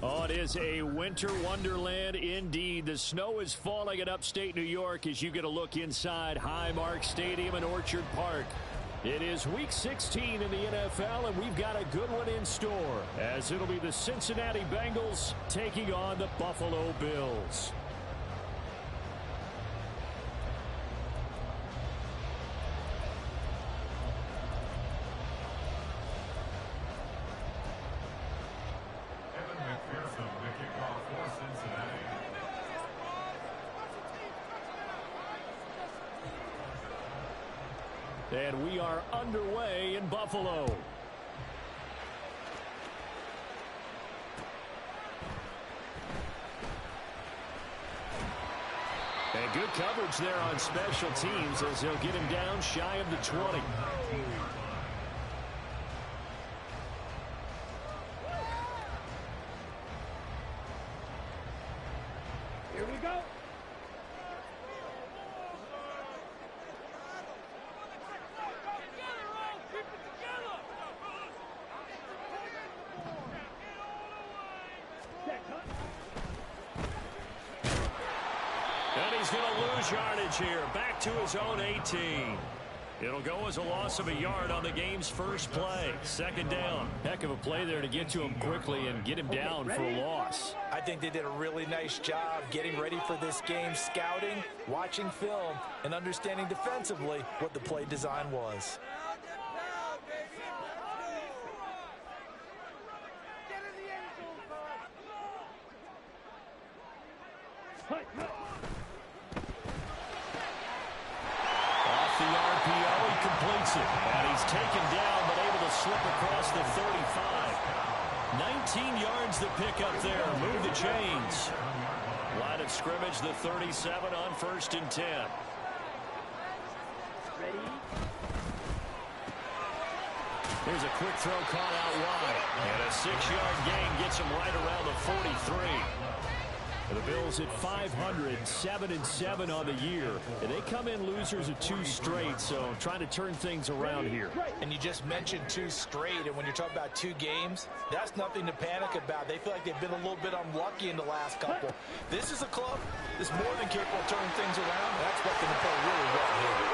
Oh, it is a winter wonderland indeed. The snow is falling in upstate New York as you get a look inside Highmark Stadium in Orchard Park. It is Week 16 in the NFL, and we've got a good one in store, as it'll be the Cincinnati Bengals taking on the Buffalo Bills. And we are underway in Buffalo. And good coverage there on special teams as they'll get him down shy of the 20. Here we go. And he's going to lose yardage here. Back to his own 18. It'll go as a loss of a yard on the game's first play. Second down. Heck of a play there to get to him quickly and get him down for a loss. I think they did a really nice job getting ready for this game, scouting, watching film, and understanding defensively what the play design was. And he's taken down, but able to slip across the 35. 19 yards to pick up there. Move the chains. Line of scrimmage, the 37 on 1st and 10. Ready? Here's a quick throw caught out wide. And a 6-yard gain gets him right around the 43. The Bills at 500, 7-7 on the year. And they come in losers of 2 straight, so trying to turn things around here. And you just mentioned 2 straight, and when you're talking about 2 games, that's nothing to panic about. They feel like they've been a little bit unlucky in the last couple. This is a club that's more than capable of turning things around. That's what they play really well here.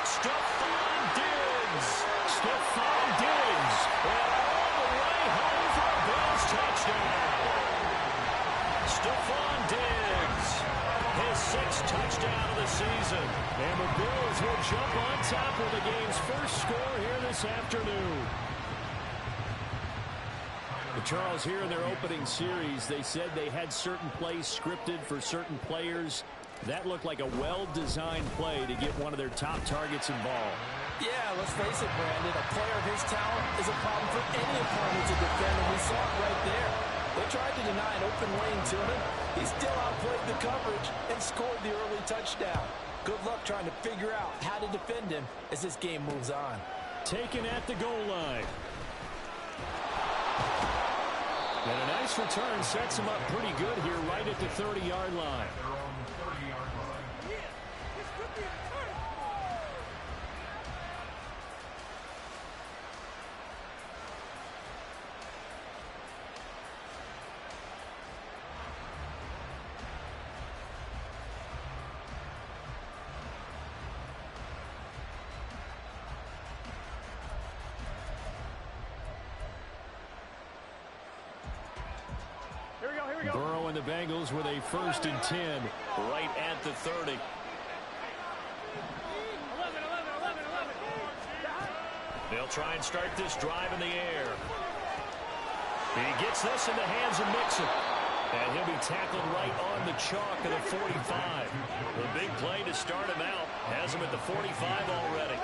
Stephon Diggs. Stephon Diggs. And all the way home for a Bills touchdown. Stephon Diggs, his 6th touchdown of the season. And the Bills will jump on top of the game's first score here this afternoon. Charles, here in their opening series, they said they had certain plays scripted for certain players. That looked like a well-designed play to get one of their top targets involved. Yeah, let's face it, Brandon. A player of his talent is a problem for any opponent to defend, and we saw it right there. They tried to deny an open lane to him. He still outplayed the coverage and scored the early touchdown. Good luck trying to figure out how to defend him as this game moves on. Taken at the goal line. And a nice return sets him up pretty good here right at the 30-yard line. Burrow and the Bengals with a 1st and 10 right at the 30. They'll try and start this drive in the air. He gets this in the hands of Mixon. And he'll be tackled right on the chalk of the 45. The big play to start him out has him at the 45 already.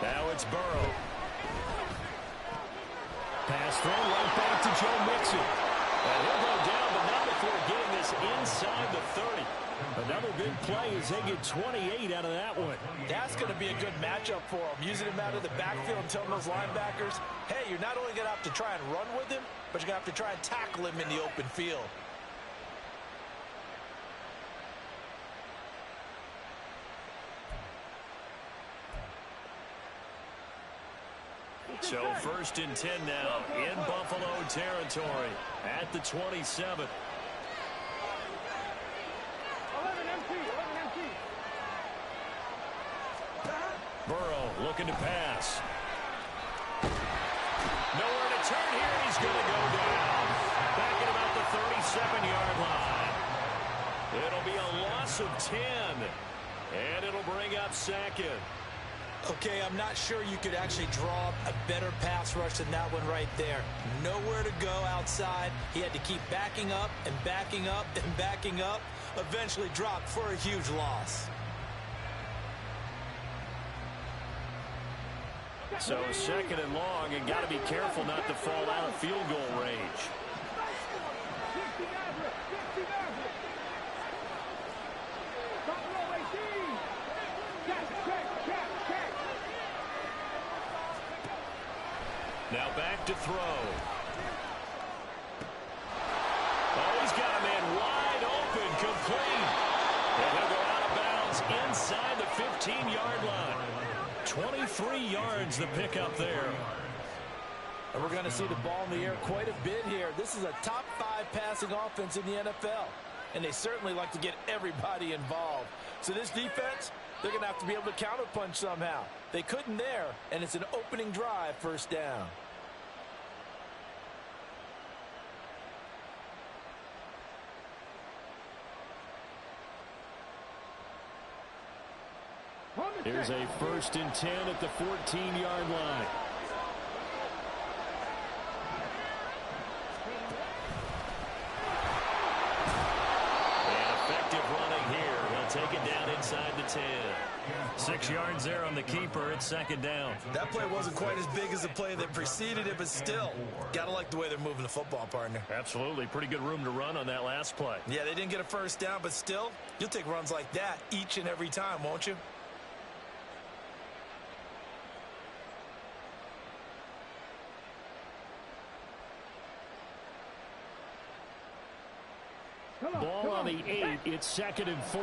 Now it's Burrow. Pass throw right back to Joe Mixon. And he'll go down, but not before getting this inside the 30. Another big play as they get 28 out of that one. That's going to be a good matchup for him. Using him out of the backfield and telling those linebackers, hey, you're not only going to have to try and run with him, but you're going to have to try and tackle him in the open field. So 1st and 10 now in Buffalo territory at the 27. Burrow looking to pass. Nowhere to turn here. He's going to go down. Back at about the 37-yard line. It'll be a loss of 10. And it'll bring up 2nd. Okay, I'm not sure you could actually draw a better pass rush than that one right there. Nowhere to go outside. He had to keep backing up and backing up and backing up. Eventually dropped for a huge loss. So 2nd and long, and got to be careful not to fall out of field goal range. Now back to throw. Oh, he's got a man wide open, complete. And he'll go out of bounds inside the 15-yard line. 23 yards the pickup there. And we're going to see the ball in the air quite a bit here. This is a top 5 passing offense in the NFL. And they certainly like to get everybody involved. So this defense, they're going to have to be able to counterpunch somehow. They couldn't there, and it's an opening drive, 1st down. Here's a 1st and 10 at the 14-yard line. And effective running here. He'll take it down inside the 10. 6 yards there on the keeper. It's 2nd down. That play wasn't quite as big as the play that preceded it, but still, gotta like the way they're moving the football, partner. Absolutely. Pretty good room to run on that last play. Yeah, they didn't get a 1st down, but still, you'll take runs like that each and every time, won't you? Ball on the 8. It's 2nd and 4.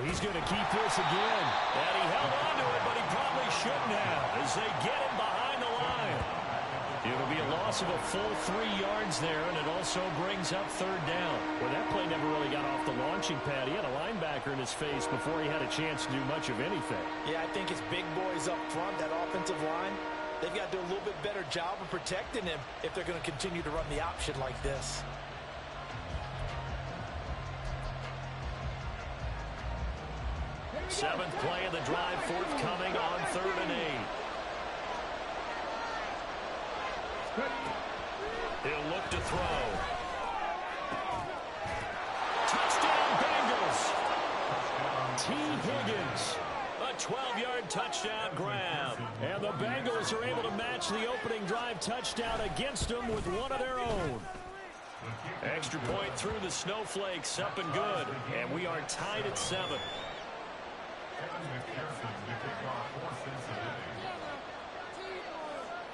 He's going to keep this again. And he held on to it, but he probably shouldn't have as they get him behind the line. It'll be a loss of a full 3 yards there, and it also brings up 3rd down. Well, that play never really got off the launching pad. He had a linebacker in his face before he had a chance to do much of anything. Yeah, I think it's big boys up front, that offensive line. They've got to do a little bit better job of protecting him if they're going to continue to run the option like this. Seventh play of the drive forthcoming on 3rd and 8. He'll look to throw. Touchdown Bengals. T. Higgins. A 12-yard touchdown grab. And the Bengals are able to match the opening drive touchdown against them with one of their own. Extra point through the snowflakes, up and good. And we are tied at 7.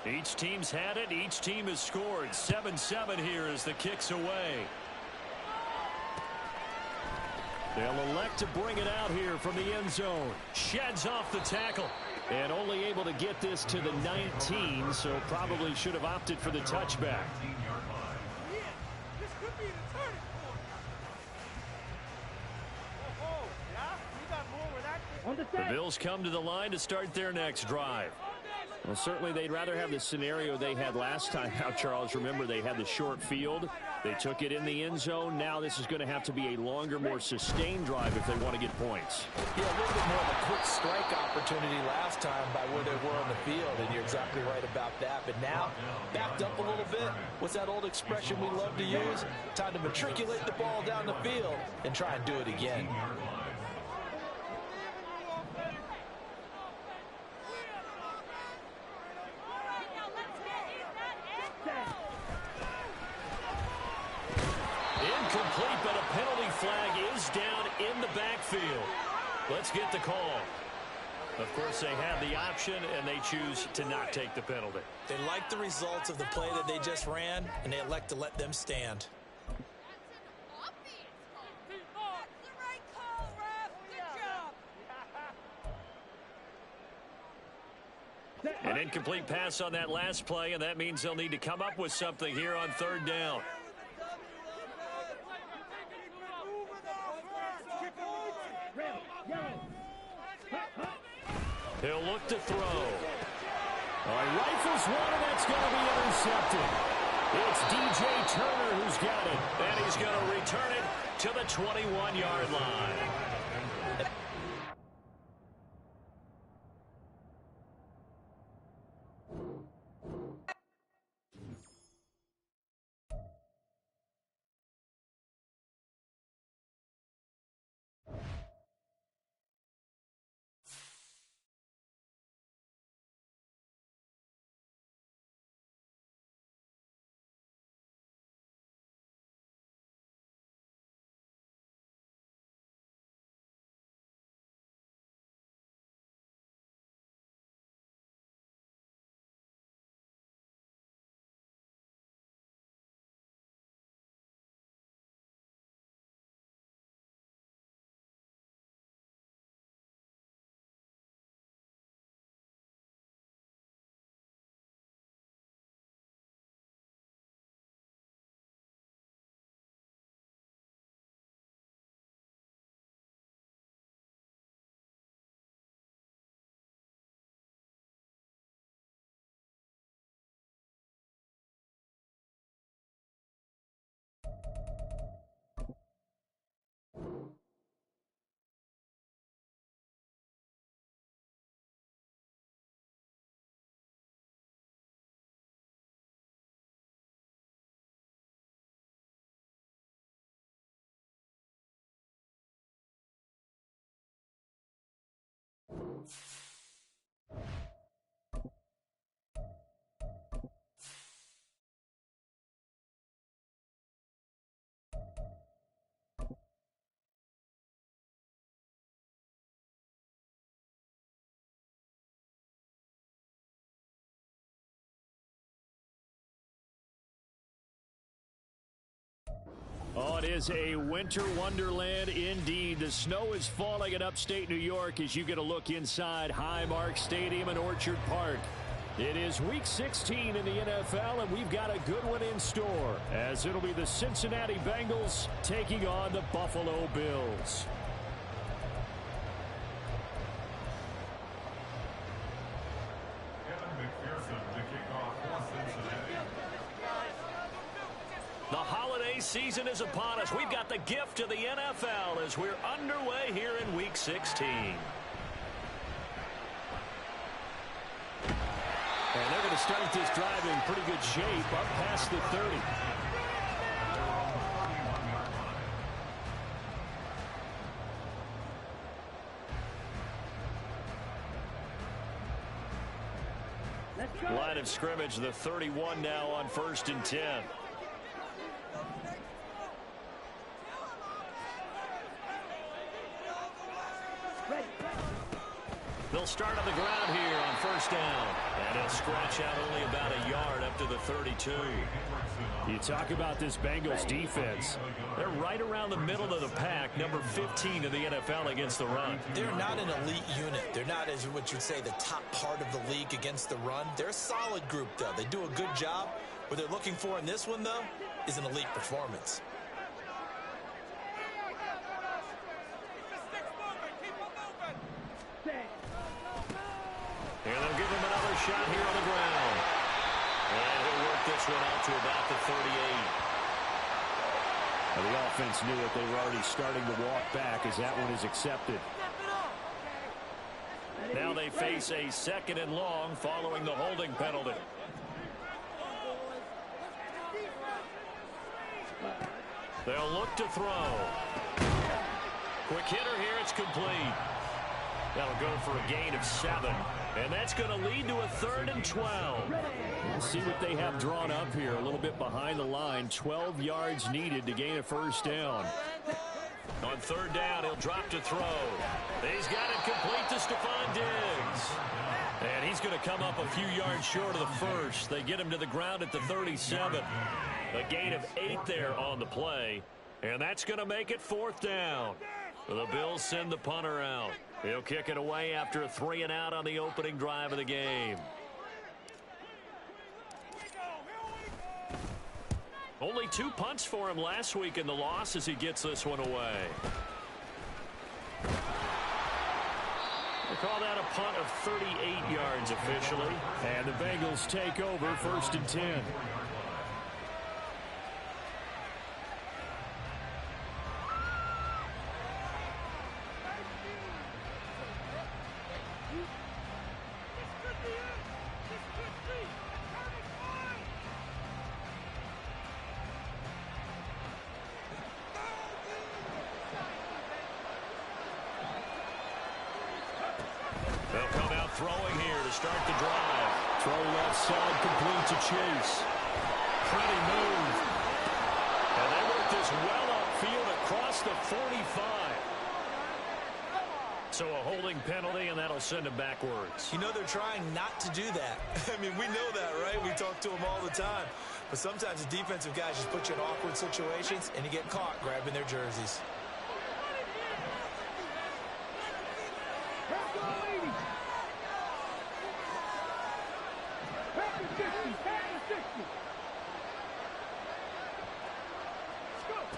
Each team's had it. Each team has scored. 7-7 here as the kick's away. They'll elect to bring it out here from the end zone. Sheds off the tackle. And only able to get this to the 19, so probably should have opted for the touchback. The Bills come to the line to start their next drive. Well, certainly they'd rather have the scenario they had last time out, Charles. Remember, they had the short field. They took it in the end zone. Now this is going to have to be a longer, more sustained drive if they want to get points. Yeah, a little bit more of a quick strike opportunity last time by where they were on the field, and you're exactly right about that. But now, backed up a little bit. What's that old expression we love to use? Time to matriculate the ball down the field and try and do it again. Incomplete, but a penalty flag is down in the backfield. Let's get the call. Of course, they have the option, and they choose to not take the penalty. They like the results of the play that they just ran, and they elect to let them stand. An incomplete pass on that last play, and that means they'll need to come up with something here on third down. He'll look to throw. He rifles one, and that's going to be intercepted. It's DJ Turner who's got it, and he's going to return it to the 21-yard line. Oh, it is a winter wonderland indeed. The snow is falling in upstate New York as you get a look inside Highmark Stadium in Orchard Park. It is Week 16 in the NFL, and we've got a good one in store, as it'll be the Cincinnati Bengals taking on the Buffalo Bills. The holiday season is upon us. We've got the gift of the NFL as we're underway here in Week 16. And they're going to start this drive in pretty good shape up past the 30. Line of scrimmage, the 31 now on 1st and 10. They'll start on the ground here on 1st down. And he'll scratch out only about a yard up to the 32. You talk about this Bengals defense. They're right around the middle of the pack, number 15 in the NFL against the run. They're not an elite unit. They're not, as what you'd say, the top part of the league against the run. They're a solid group, though. They do a good job. What they're looking for in this one, though, is an elite performance. And they'll give him another shot here on the ground. And he'll work this one out to about the 38. Well, the offense knew it. They were already starting to walk back as that one is accepted. Now they face a 2nd and long following the holding penalty. They'll look to throw. Quick hitter here. It's complete. That'll go for a gain of 7. And that's going to lead to a 3rd and 12. We'll see what they have drawn up here. A little bit behind the line. 12 yards needed to gain a 1st down. On 3rd down, he'll drop to throw. He's got it complete to Stephon Diggs. And he's going to come up a few yards short of the 1st. They get him to the ground at the 37. A gain of 8 there on the play. And that's going to make it 4th down. The Bills send the punter out. He'll kick it away after a 3-and-out on the opening drive of the game. Only 2 punts for him last week in the loss as he gets this one away. They call that a punt of 38 yards officially. And the Bengals take over 1st and 10. They'll come out throwing here to start the drive. Throw left side, complete to Chase. Pretty move. And they work this well upfield across the 45. So a holding penalty, and that'll send him backwards. You know they're trying not to do that. I mean, we know that, right? We talk to them all the time. But sometimes the defensive guys just put you in awkward situations, and you get caught grabbing their jerseys.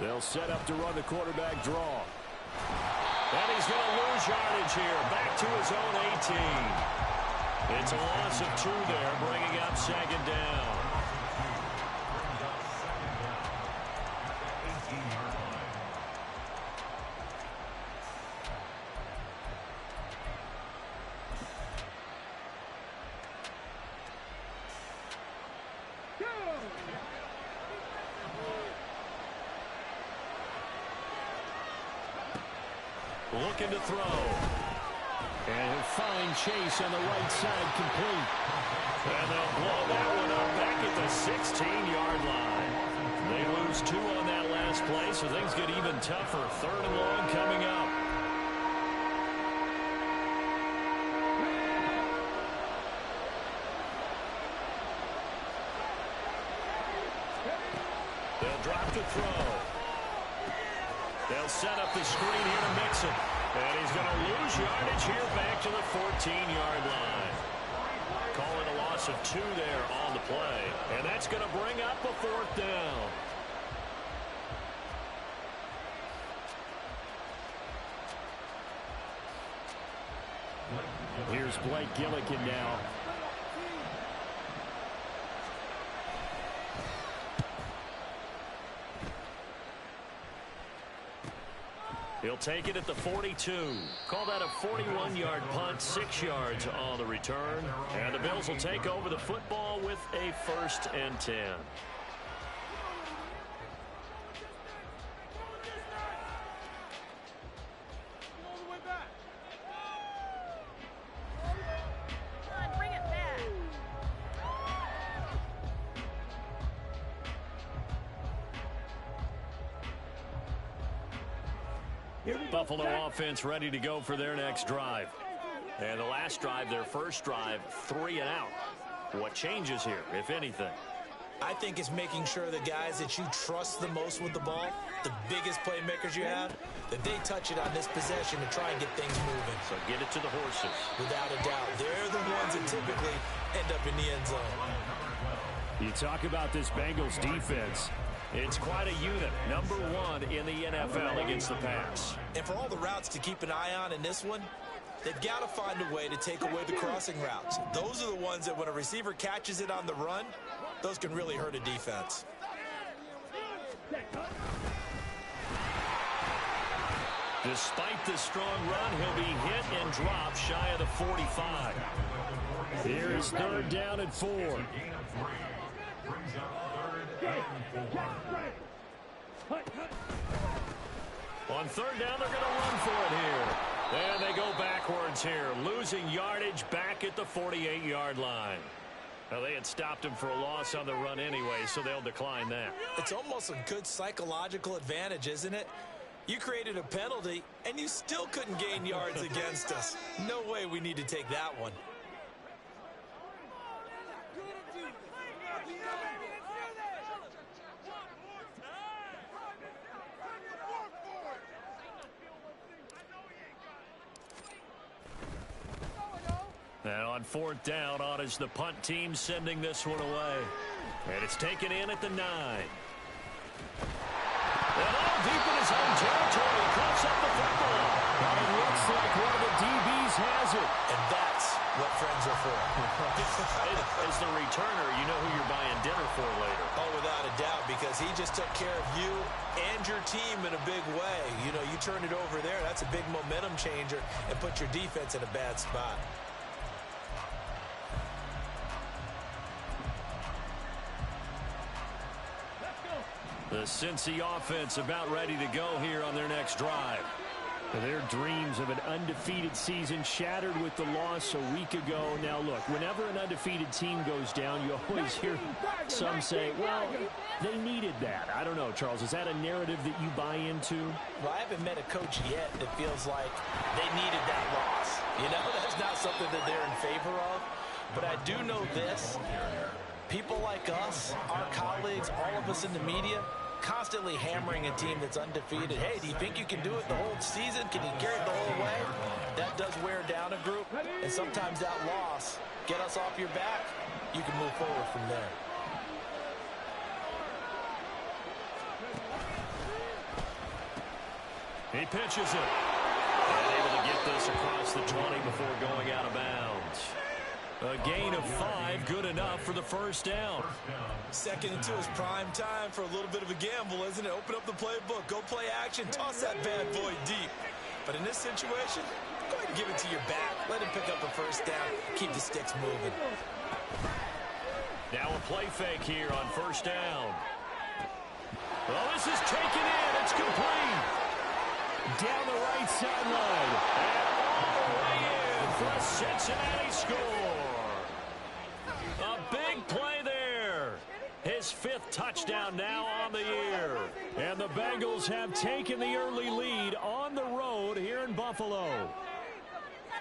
They'll set up to run the quarterback draw. And he's going to lose yardage here. Back to his own 18. It's a loss of 2 there, bringing up 2nd down. Looking to throw. And he'll find Chase on the right side, complete. And they'll blow that one up back at the 16-yard line. They lose 2 on that last play, so things get even tougher. 3rd and long coming up. They'll drop to throw. They'll set up the screen here to Mixon. And he's going to lose yardage here back to the 14-yard line. Call it a loss of 2 there on the play. And that's going to bring up a 4th down. Here's Blake Gillikin now. He'll take it at the 42. Call that a 41-yard punt, 6 yards on the return. And the Bills will take over the football with a 1st and 10. Buffalo offense ready to go for their next drive. And the last drive, their first drive, 3 and out. What changes here, if anything? I think it's making sure the guys that you trust the most with the ball, the biggest playmakers you have, that they touch it on this possession to try and get things moving. So get it to the horses. Without a doubt. They're the ones that typically end up in the end zone. You talk about this Bengals defense. It's quite a unit. Number 1 in the NFL against the pass. And for all the routes to keep an eye on in this one, they've got to find a way to take away the crossing routes. Those are the ones that when a receiver catches it on the run, those can really hurt a defense. Despite the strong run, he'll be hit and dropped shy of the 45. Here's 3rd down and 4. On 3rd down, they're going to run for it here. And they go backwards here, losing yardage back at the 48-yard line. Now, they had stopped him for a loss on the run anyway, so they'll decline that. It's almost a good psychological advantage, isn't it? You created a penalty, and you still couldn't gain yards against us. No way we need to take that one. And on fourth down, on is the punt team sending this one away. And it's taken in at the 9. And all deep in his own territory, cuts up the football. But it looks like one of the DBs has it. And that's what friends are for. As the returner, you know who you're buying dinner for later. Oh, without a doubt, because he just took care of you and your team in a big way. You know, you turn it over there, that's a big momentum changer, and put your defense in a bad spot. The Cincy offense about ready to go here on their next drive. Their dreams of an undefeated season shattered with the loss a week ago. Now, look, whenever an undefeated team goes down, you always hear some say, well, they needed that. I don't know, Charles. Is that a narrative that you buy into? Well, I haven't met a coach yet that feels like they needed that loss. You know, that's not something that they're in favor of. But I do know this. People like us, our colleagues, all of us in the media, constantly hammering a team that's undefeated. Hey, do you think you can do it the whole season? Can you carry it the whole way? That does wear down a group, and sometimes that loss, get us off your back, you can move forward from there. He pitches it. And able to get this across the 20 before going out of bounds. A gain of 5, good enough for the first down. Second and 2 is prime time for a little bit of a gamble, isn't it? Open up the playbook, go play action, toss that bad boy deep. But in this situation, go ahead and give it to your back. Let him pick up a first down, keep the sticks moving. Now a play fake here on first down. Well, this is taken in. It's complete. Down the right sideline. And all the way in for a Cincinnati score. A big play there. His 5th touchdown now on the year. And the Bengals have taken the early lead on the road here in Buffalo.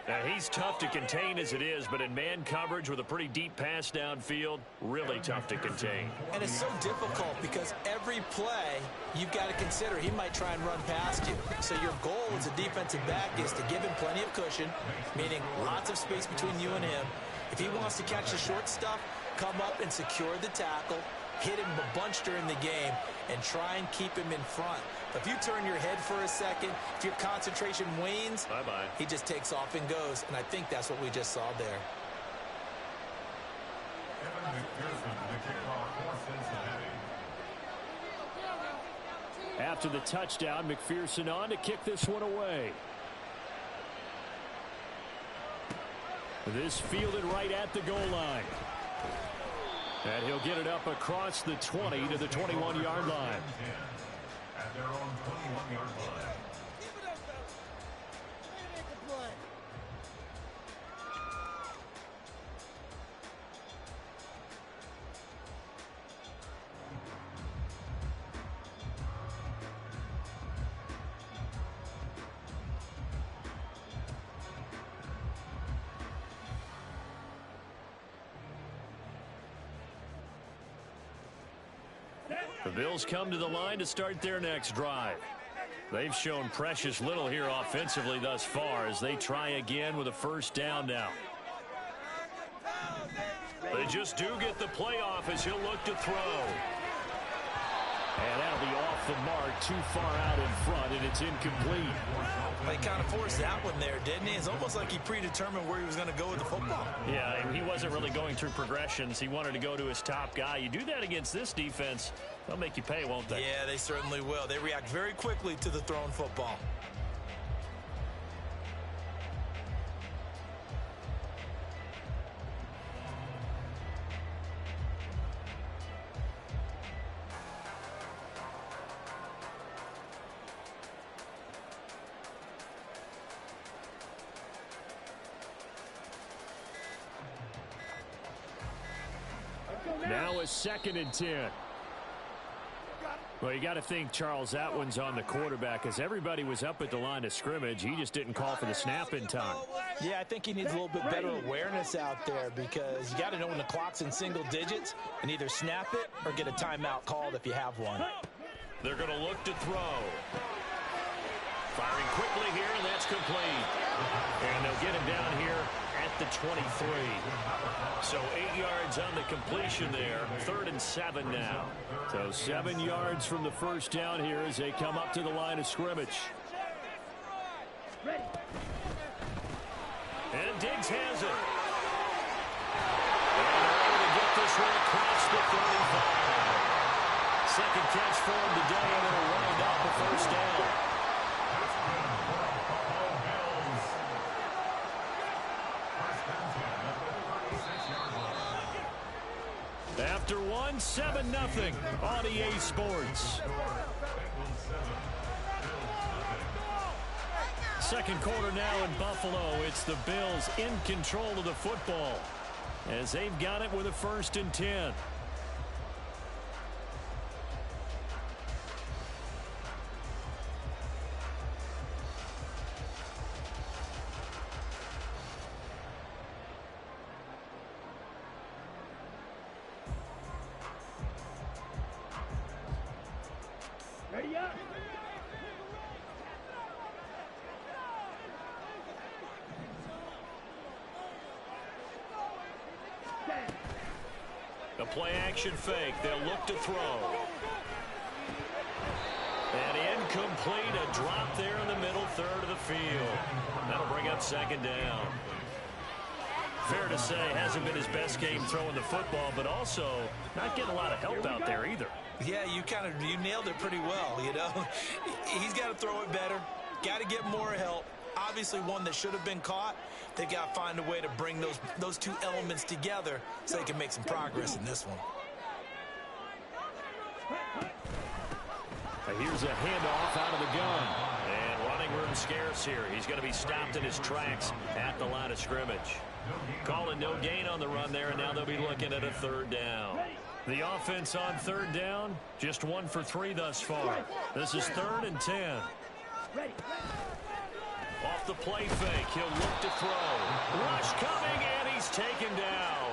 Now, he's tough to contain as it is, but in man coverage with a pretty deep pass downfield, really tough to contain. And it's so difficult because every play you've got to consider he might try and run past you. So your goal as a defensive back is to give him plenty of cushion, meaning lots of space between you and him. If he wants to catch the short stuff, come up and secure the tackle, hit him a bunch during the game, and try and keep him in front. But if you turn your head for a second, if your concentration wanes, bye-bye, he just takes off and goes. And I think that's what we just saw there. After the touchdown, McPherson on to kick this one away. This fielded right at the goal line. And he'll get it up across the 20 to the 21-yard line. At their own 21-yard line. The Bills come to the line to start their next drive. They've shown precious little here offensively thus far as they try again with a first down now. They just do get the playoff as he'll look to throw. And that'll be off the mark, too far out in front, and it's incomplete. They kind of forced that one there, didn't he? It's almost like he predetermined where he was going to go with the football. Yeah, he wasn't really going through progressions. He wanted to go to his top guy. You do that against this defense, they'll make you pay, won't they? Yeah, they certainly will. They react very quickly to the thrown football. Now a 2nd and 10. Well, you got to think, Charles, that one's on the quarterback as everybody was up at the line of scrimmage. He just didn't call for the snap in time. Yeah, I think he needs a little bit better awareness out there because you got to know when the clock's in single digits and either snap it or get a timeout called if you have one. They're going to look to throw. Firing quickly here, and that's complete. And they'll get him down here at the 23. So 8 yards on the completion there. 3rd and 7 now. So 7 yards from the first down here as they come up to the line of scrimmage. And Diggs has it. And they're able to get this one across the 35. Second catch for him today, and it'll wind up the first down. After one, 7-0 on EA Sports. Second quarter now in Buffalo. It's the Bills in control of the football as they've got it with a 1st and 10. Ready up. The play action fake. They'll look to throw. And incomplete. A drop there in the middle third of the field. That'll bring up 2nd down. Fair to say, hasn't been his best game throwing the football, but also not getting a lot of help out there either. Yeah, you nailed it pretty well, you know. He's got to throw it better. Got to get more help. Obviously one that should have been caught. They got to find a way to bring those two elements together so they can make some progress in this one. Here's a handoff out of the gun. And running room scarce here. He's going to be stopped in his tracks at the line of scrimmage. Calling no gain on the run there, and now they'll be looking at a 3rd down. The offense on 3rd down, just 1 for 3 thus far. This is 3rd and 10. Off the play fake, he'll look to throw. Rush coming, and he's taken down.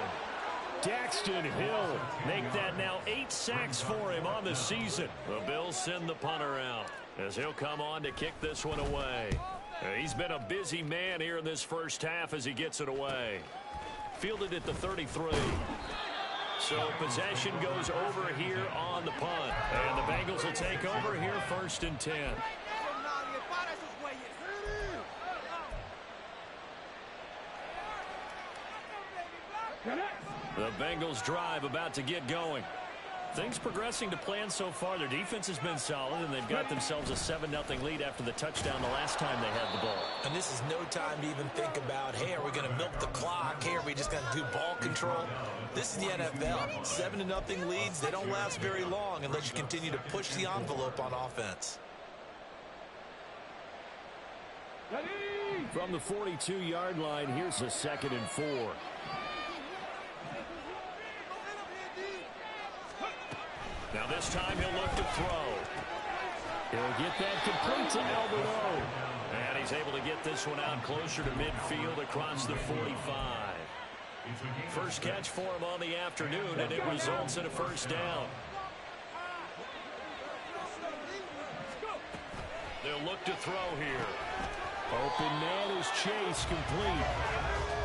Daxton Hill make that now 8 sacks for him on the season. The Bills send the punter out as he'll come on to kick this one away. He's been a busy man here in this first half as he gets it away. Fielded at the 33. So possession goes over here on the punt. And the Bengals will take over here 1st and 10. The Bengals drive about to get going. Things progressing to plan so far. Their defense has been solid, and they've got themselves a 7-0 lead after the touchdown the last time they had the ball. And this is no time to even think about, hey, are we going to milk the clock? Hey, are we just going to do ball control? This is the NFL. 7-0 leads, they don't last very long unless you continue to push the envelope on offense. From the 42-yard line, here's a 2nd and 4. Now this time he'll look to throw. He'll get that complete to Alberto. And he's able to get this one out closer to midfield across the 45. First catch for him on the afternoon, and it results in a 1st down. They'll look to throw here. Open man is Chase, complete.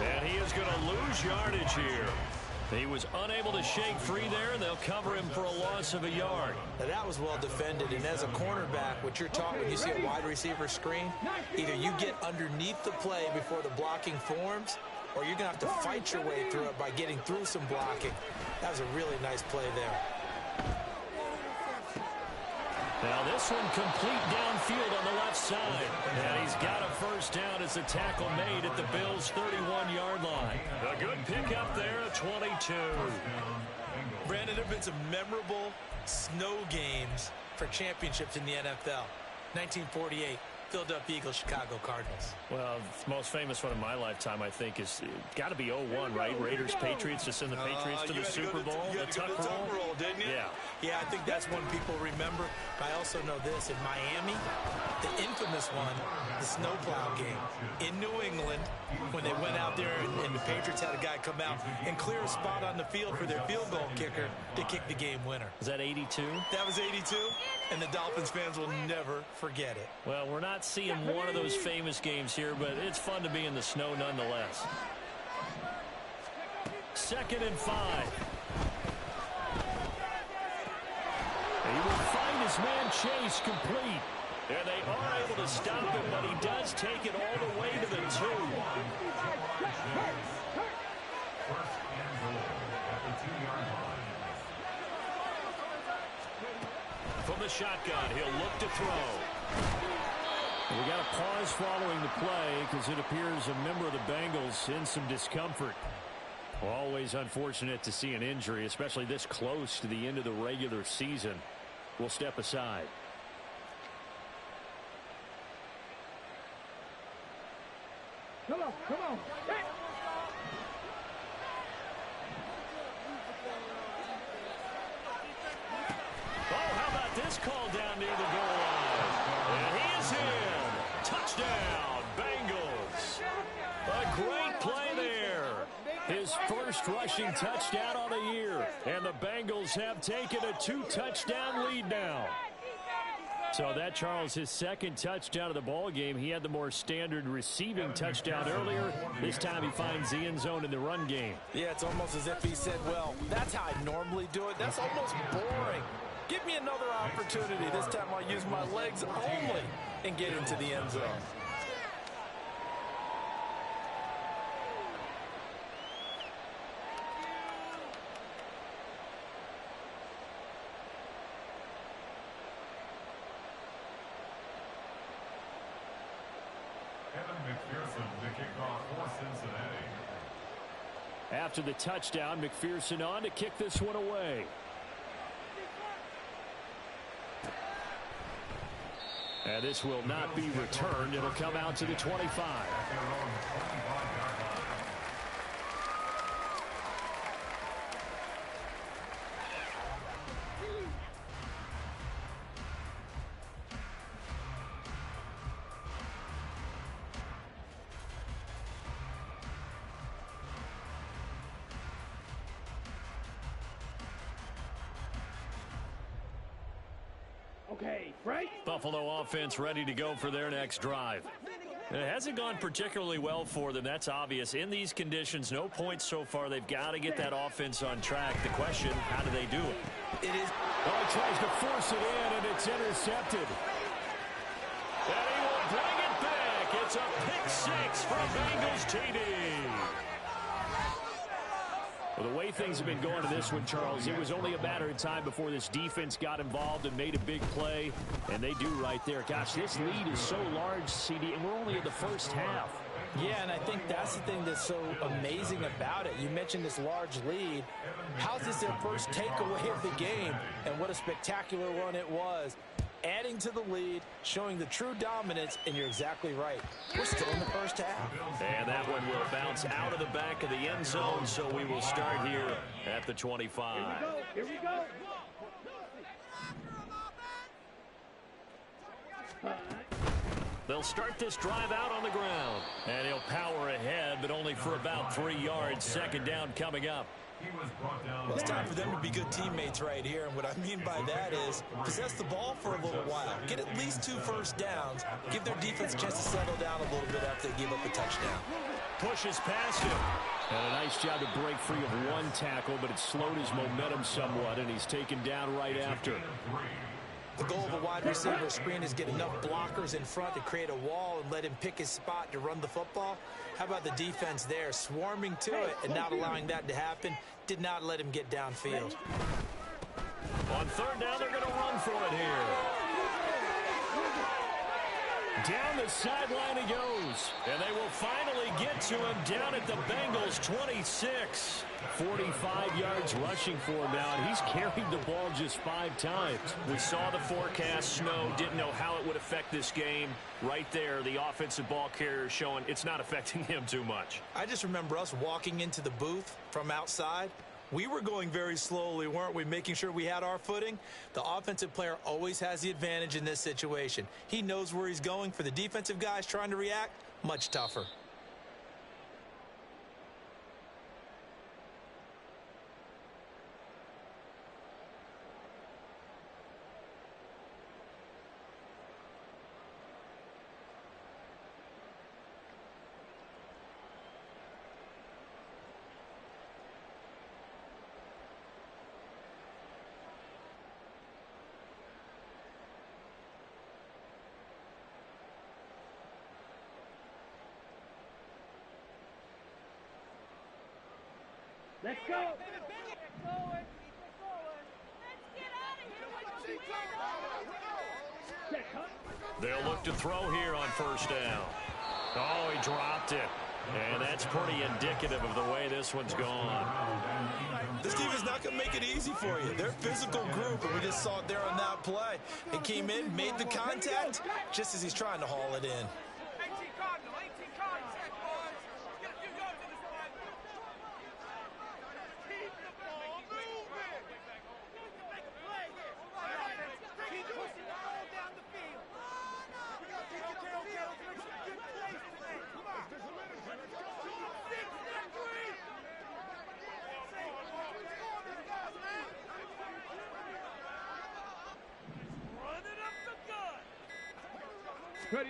And he is going to lose yardage here. He was unable to shake free there, and they'll cover him for a loss of a yard. Now that was well defended, and as a cornerback, what you're taught when you see a wide receiver screen, either you get underneath the play before the blocking forms, or you're going to have to fight your way through it by getting through some blocking. That was a really nice play there. Now this one complete downfield on the left side. And he's got a 1st down as the tackle made at the Bills' 31-yard line. A good pickup there at 22. Brandon, there have been some memorable snow games for championships in the NFL. 1948. Philadelphia Eagles, Chicago Cardinals. Well, the most famous one in my lifetime, I think, is got to be 01, right? Raiders, Patriots, to send the Patriots to the Super Bowl. The tuck roll, didn't you? Yeah. Yeah, I think that's one people remember. I also know this. In Miami, the infamous one, the snowplow game. In New England, when they went out there and the Patriots had a guy come out and clear a spot on the field for their field goal kicker to kick the game winner. Is that 82? That was 82, and the Dolphins fans will never forget it. Well, we're not not seeing one of those famous games here, but it's fun to be in the snow nonetheless. 2nd and 5. He will find his man Chase complete. And they are able to stop him, but he does take it all the way to the 2. First and goal at the 2-yard line. From the shotgun, he'll look to throw. We got a pause following the play because it appears a member of the Bengals in some discomfort. Always unfortunate to see an injury, especially this close to the end of the regular season. We'll step aside. Come on, come on. Hey. Oh, how about this call down near the goal line? And he is in. Touchdown, Bengals. A great play there. His first rushing touchdown on the year. And the Bengals have taken a 2-touchdown lead now. So that, Charles, his second touchdown of the ball game. He had the more standard receiving touchdown earlier. This time he finds the end zone in the run game. Yeah, it's almost as if he said, well, that's how I normally do it. That's almost boring. Give me another opportunity. This time I'll use my legs only and get into the end zone. McPherson to kick off for Cincinnati. After the touchdown, McPherson on to kick this one away. And this will not be returned. It'll come out to the 25. At their own 25-yard line. Okay, right? Buffalo offense ready to go for their next drive. It hasn't gone particularly well for them. That's obvious. In these conditions, no points so far. They've got to get that offense on track. The question, how do they do it? It is. Oh, he tries to force it in, and it's intercepted. And he will bring it back. It's a pick six for Bengals TD. Well, the way things have been going to this one, Charles, it was only a matter of time before this defense got involved and made a big play, and they do right there. Gosh, this lead is so large, CD, and we're only in the first half. Yeah, and I think that's the thing that's so amazing about it. You mentioned this large lead. How's this their first takeaway of the game? And what a spectacular one it was. Adding to the lead, showing the true dominance, and you're exactly right. We're still in the first half. And that one will bounce out of the back of the end zone, so we will start here at the 25. Here we go. They'll start this drive out on the ground. And he'll power ahead, but only for about 3 yards. Second down coming up. Well, it's time for them to be good teammates right here, and what I mean by that is possess the ball for a little while, get at least 2 first downs, give their defense a chance to settle down a little bit after they give up a touchdown. Pushes past him. And a nice job to break free of one tackle, but it slowed his momentum somewhat, and he's taken down right after. The goal of a wide receiver screen is get enough blockers in front to create a wall and let him pick his spot to run the football. How about the defense there, swarming to it and not allowing that to happen? Did not let him get downfield. On third down, they're going to run for it here. Down the sideline he goes. And they will finally get to him down at the Bengals 26. 45 yards rushing for him now, and he's carried the ball just 5 times. We saw the forecast, snow, didn't know how it would affect this game. Right there, the offensive ball carrier showing it's not affecting him too much. I just remember us walking into the booth from outside. We were going very slowly, weren't we, making sure we had our footing? The offensive player always has the advantage in this situation. He knows where he's going. For the defensive guys trying to react, much tougher. Let's go. They'll look to throw here on first down. Oh, he dropped it. And that's pretty indicative of the way this one's gone. This team is not going to make it easy for you. They're a physical group, and we just saw it there on that play. He came in, made the contact, just as he's trying to haul it in. Ready.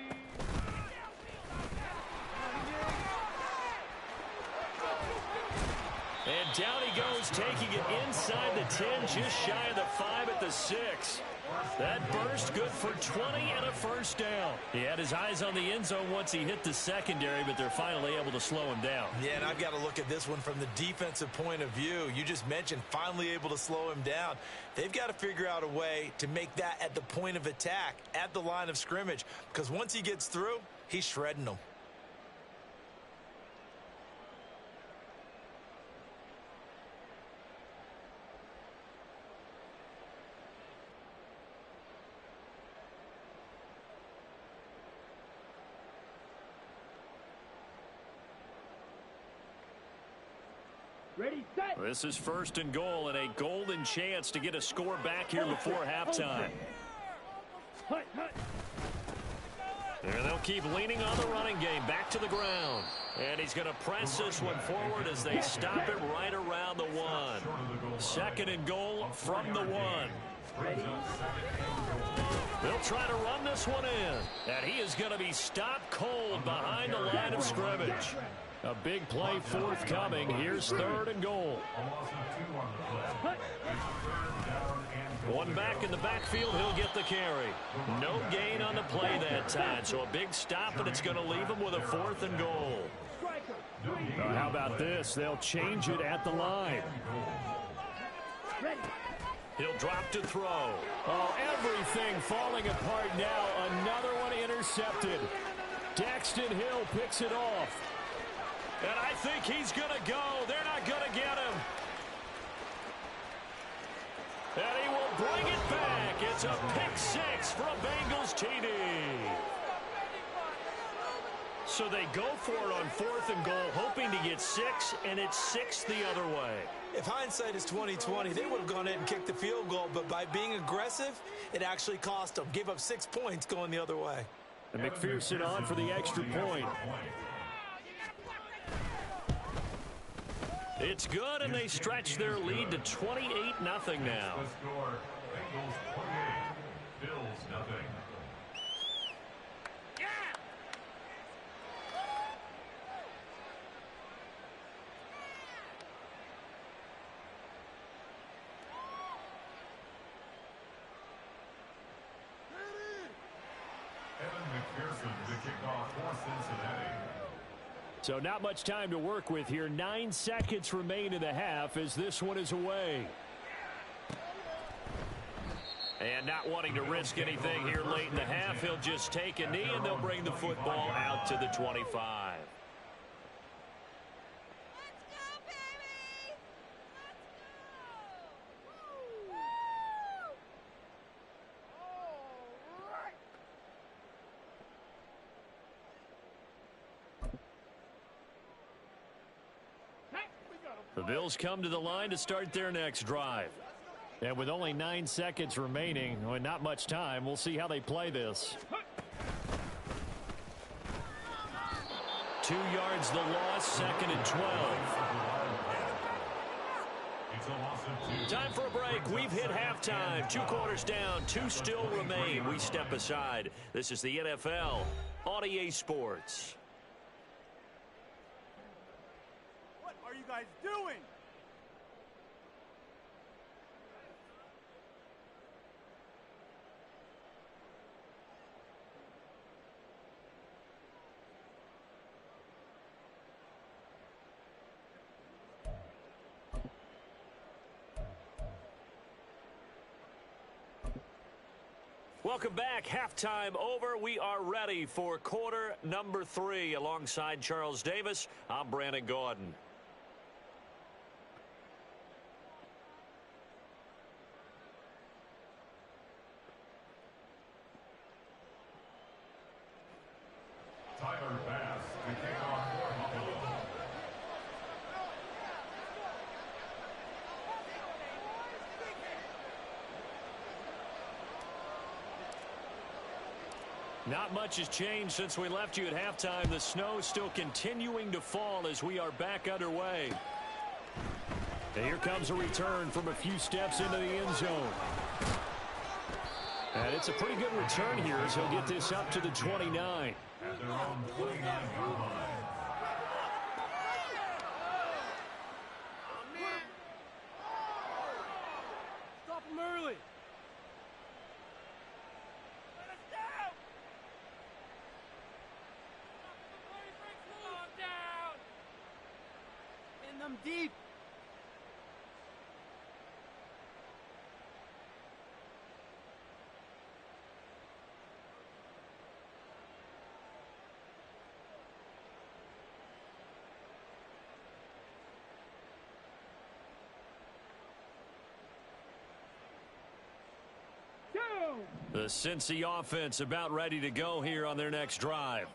And down he goes, taking it inside the 10, just shy of the 5 at the 6. That burst good for 20 and a first down. He had his eyes on the end zone once he hit the secondary, but they're finally able to slow him down. Yeah, and I've got to look at this one from the defensive point of view. You just mentioned finally able to slow him down. They've got to figure out a way to make that at the point of attack, at the line of scrimmage, because once he gets through, he's shredding them. Ready, set. This is first and goal, and a golden chance to get a score back here before halftime. Hut, hut. And they'll keep leaning on the running game. Back to the ground. And he's going to press this one forward as they stop it right around the 1. Second and goal from the 1. They'll try to run this one in. And he is going to be stopped cold behind the line of scrimmage. A big play forthcoming. Here's third and goal. One back in the backfield, he'll get the carry. No gain on the play that time, so a big stop, and it's going to leave him with a 4th and goal. How about this? They'll change it at the line. He'll drop to throw. Oh, everything falling apart now. Another one intercepted. Daxton Hill picks it off. And I think he's going to go. They're not going to get him. And he will bring it back. It's a pick 6 for a Bengals TD. So they go for it on 4th and goal, hoping to get 6, and it's 6 the other way. If hindsight is 20/20, they would have gone in and kicked the field goal, but by being aggressive, it actually cost them. Gave up 6 points going the other way. And McPherson on for the extra point. It's good, and they stretch their lead to 28-0 now. The score, Bengals 28, Bills nothing. Evan McPherson to kick off for Cincinnati. So not much time to work with here. 9 seconds remain in the half as this one is away. And not wanting to risk anything here late in the half, he'll just take a knee and they'll bring the football out to the 25. The Bills come to the line to start their next drive. And with only 9 seconds remaining, well, not much time, we'll see how they play this. 2 yards the loss, 2nd and 12. Time for a break. We've hit halftime. 2 quarters down, 2 still remain. We step aside. This is the NFL on EA Sports. What are you guys doing? Welcome back. Halftime over. We are ready for quarter number 3. Alongside Charles Davis, I'm Brandon Gordon. Tyler Bass to kick off for Buffalo. Not much has changed since we left you at halftime. The snow still continuing to fall as we are back underway. And here comes a return from a few steps into the end zone. And it's a pretty good return here as he'll get this up to the 29. At their own 29-yard line. Stop him early. Let us down. Down. In them deep. The Cincy offense about ready to go here on their next drive.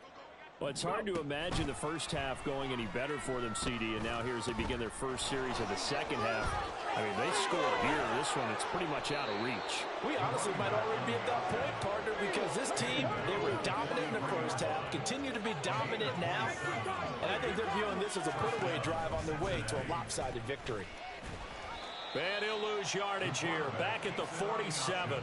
Well, it's hard to imagine the first half going any better for them, CD, and now here as they begin their first series of the second half. I mean, they scored here. This one, it's pretty much out of reach. We honestly might already be at that point, partner, because this team, they were dominant in the first half, continue to be dominant now, and I think they're viewing this as a put-away drive on their way to a lopsided victory. And he'll lose yardage here, back at the 47.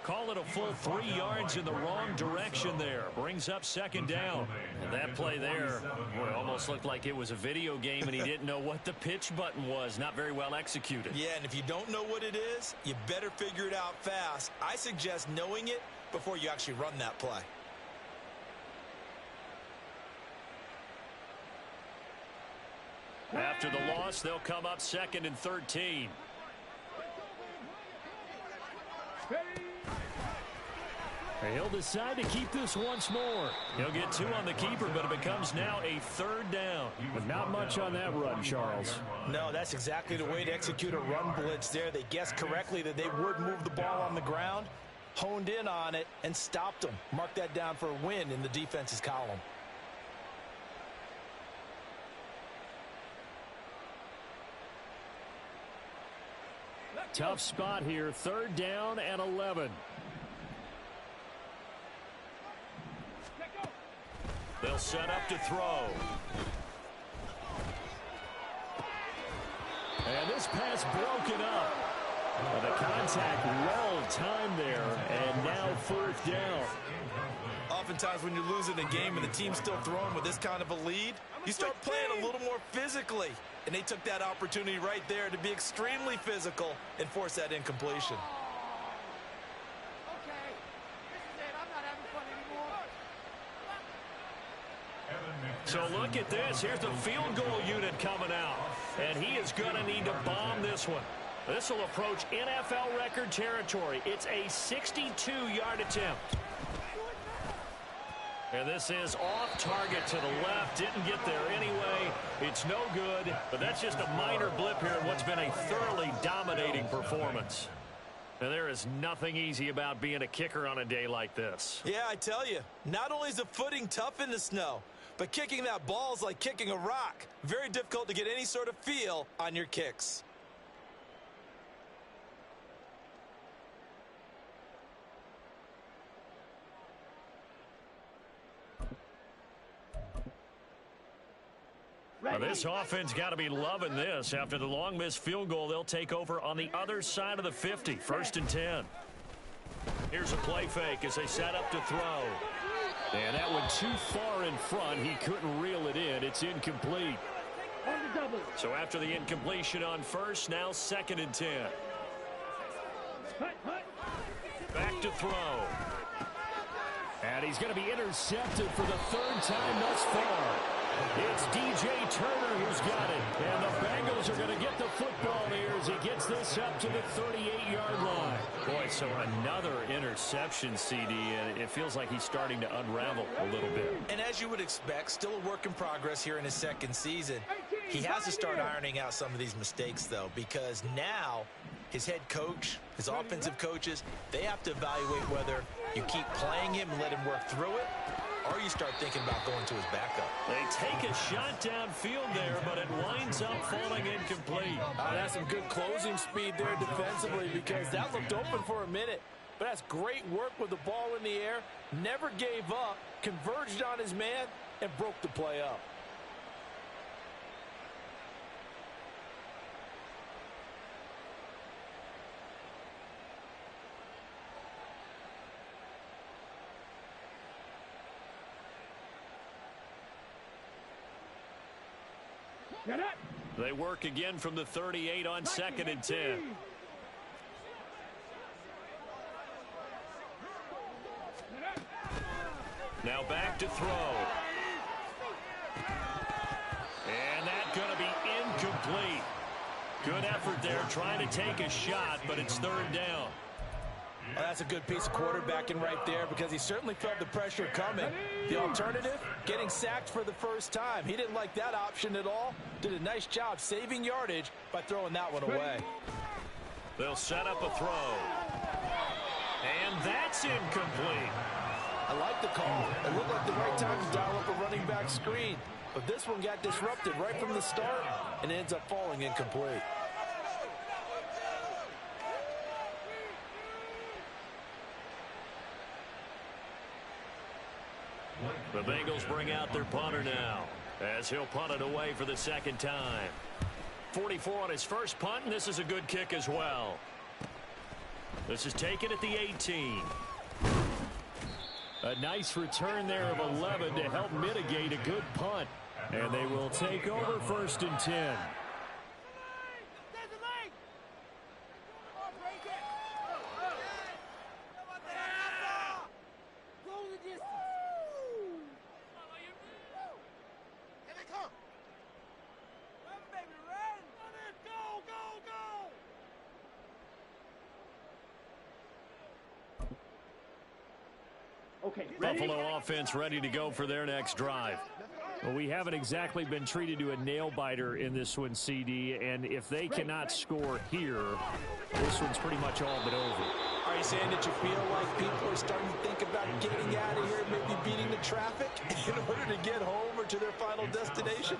Call it a full 3 yards in the wrong direction there. Brings up second down. And that play there, boy, almost looked like it was a video game and he didn't know what the pitch button was. Not very well executed. Yeah, and if you don't know what it is, you better figure it out fast. I suggest knowing it before you actually run that play. After the loss, they'll come up 2nd and 13. He'll decide to keep this once more. He'll get 2 on the keeper, but it becomes now a 3rd down. But not much on that run, Charles. No, that's exactly the way to execute a run blitz there. They guessed correctly that they would move the ball on the ground, honed in on it, and stopped them. Mark that down for a win in the defense's column. Tough spot here. 3rd down and 11. They'll set up to throw. And this pass broken up. Well, the contact well timed there, and now 4th down. Oftentimes when you're losing a game and the team's still throwing with this kind of a lead, you start playing a little more physically. And they took that opportunity right there to be extremely physical and force that incompletion. Okay, this is it. I'm not having fun anymore. So look at this. Here's the field goal unit coming out. And he is going to need to bomb this one. This will approach NFL record territory. It's a 62-yard attempt. And this is off target to the left. Didn't get there anyway. It's no good. But that's just a minor blip here in what's been a thoroughly dominating performance. And there is nothing easy about being a kicker on a day like this. Yeah, I tell you, not only is the footing tough in the snow, but kicking that ball is like kicking a rock. Very difficult to get any sort of feel on your kicks. Well, this offense got to be loving this. After the long missed field goal, they'll take over on the other side of the 50. 1st and 10. Here's a play fake as they set up to throw. And that went too far in front. He couldn't reel it in. It's incomplete. So after the incompletion on 1st, now 2nd and 10. Back to throw. And he's going to be intercepted for the 3rd time thus far. It's DJ Turner who's got it. And the Bengals are going to get the football here as he gets this up to the 38-yard line. Boy, so another interception, CD, and it feels like he's starting to unravel a little bit. And as you would expect, still a work in progress here in his second season. He has to start ironing out some of these mistakes, though, because now his head coach, his offensive coaches, they have to evaluate whether you keep playing him and let him work through it, or you start thinking about going to his backup. They take a shot downfield there, but it winds up falling incomplete. That's some good closing speed there defensively, because that looked open for a minute. But that's great work with the ball in the air. Never gave up, converged on his man, and broke the play up. They work again from the 38 on 2nd and 10. Now back to throw. And that's going to be incomplete. Good effort there trying to take a shot, but it's 3rd down. Well, that's a good piece of quarterbacking right there, because he certainly felt the pressure coming. The alternative, getting sacked for the first time. He didn't like that option at all. Did a nice job saving yardage by throwing that one away. They'll set up a throw. And that's incomplete. I like the call. It looked like the right time to dial up a running back screen. But this one got disrupted right from the start and ends up falling incomplete. The Bengals bring out their punter now, as he'll punt it away for the 2nd time. 44 on his first punt, and this is a good kick as well. This is taken at the 18. A nice return there of 11 to help mitigate a good punt. And they will take over 1st and 10. Buffalo offense ready to go for their next drive. Well, we haven't exactly been treated to a nail-biter in this one, CD, and if they cannot score here, this one's pretty much all but over. Are you saying that you feel like people are starting to think about getting out of here, maybe beating the traffic in order to get home or to their final destination?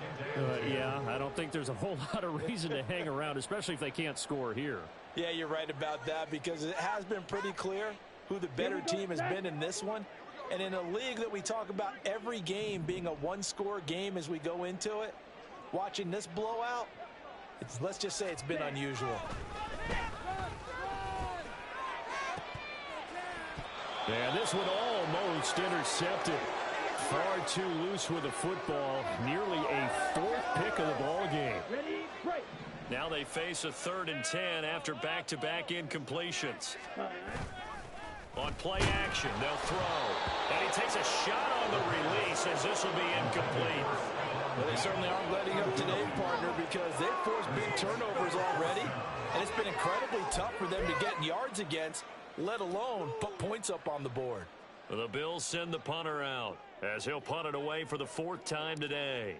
Yeah, I don't think there's a whole lot of reason to hang around, especially if they can't score here. Yeah, you're right about that, because it has been pretty clear who the better team has been in this one. And in a league that we talk about every game being a one-score game as we go into it, watching this blowout, let's just say it's been unusual. And this one almost intercepted. Far too loose with the football. Nearly a 4th pick of the ball game. Now they face a 3rd and 10 after back-to-back incompletions. On play action, they'll throw. And he takes a shot on the release as this will be incomplete. Well, they certainly aren't letting up today, partner, because they've forced big turnovers already. And it's been incredibly tough for them to get yards against, let alone put points up on the board. The Bills send the punter out as he'll punt it away for the 4th time today.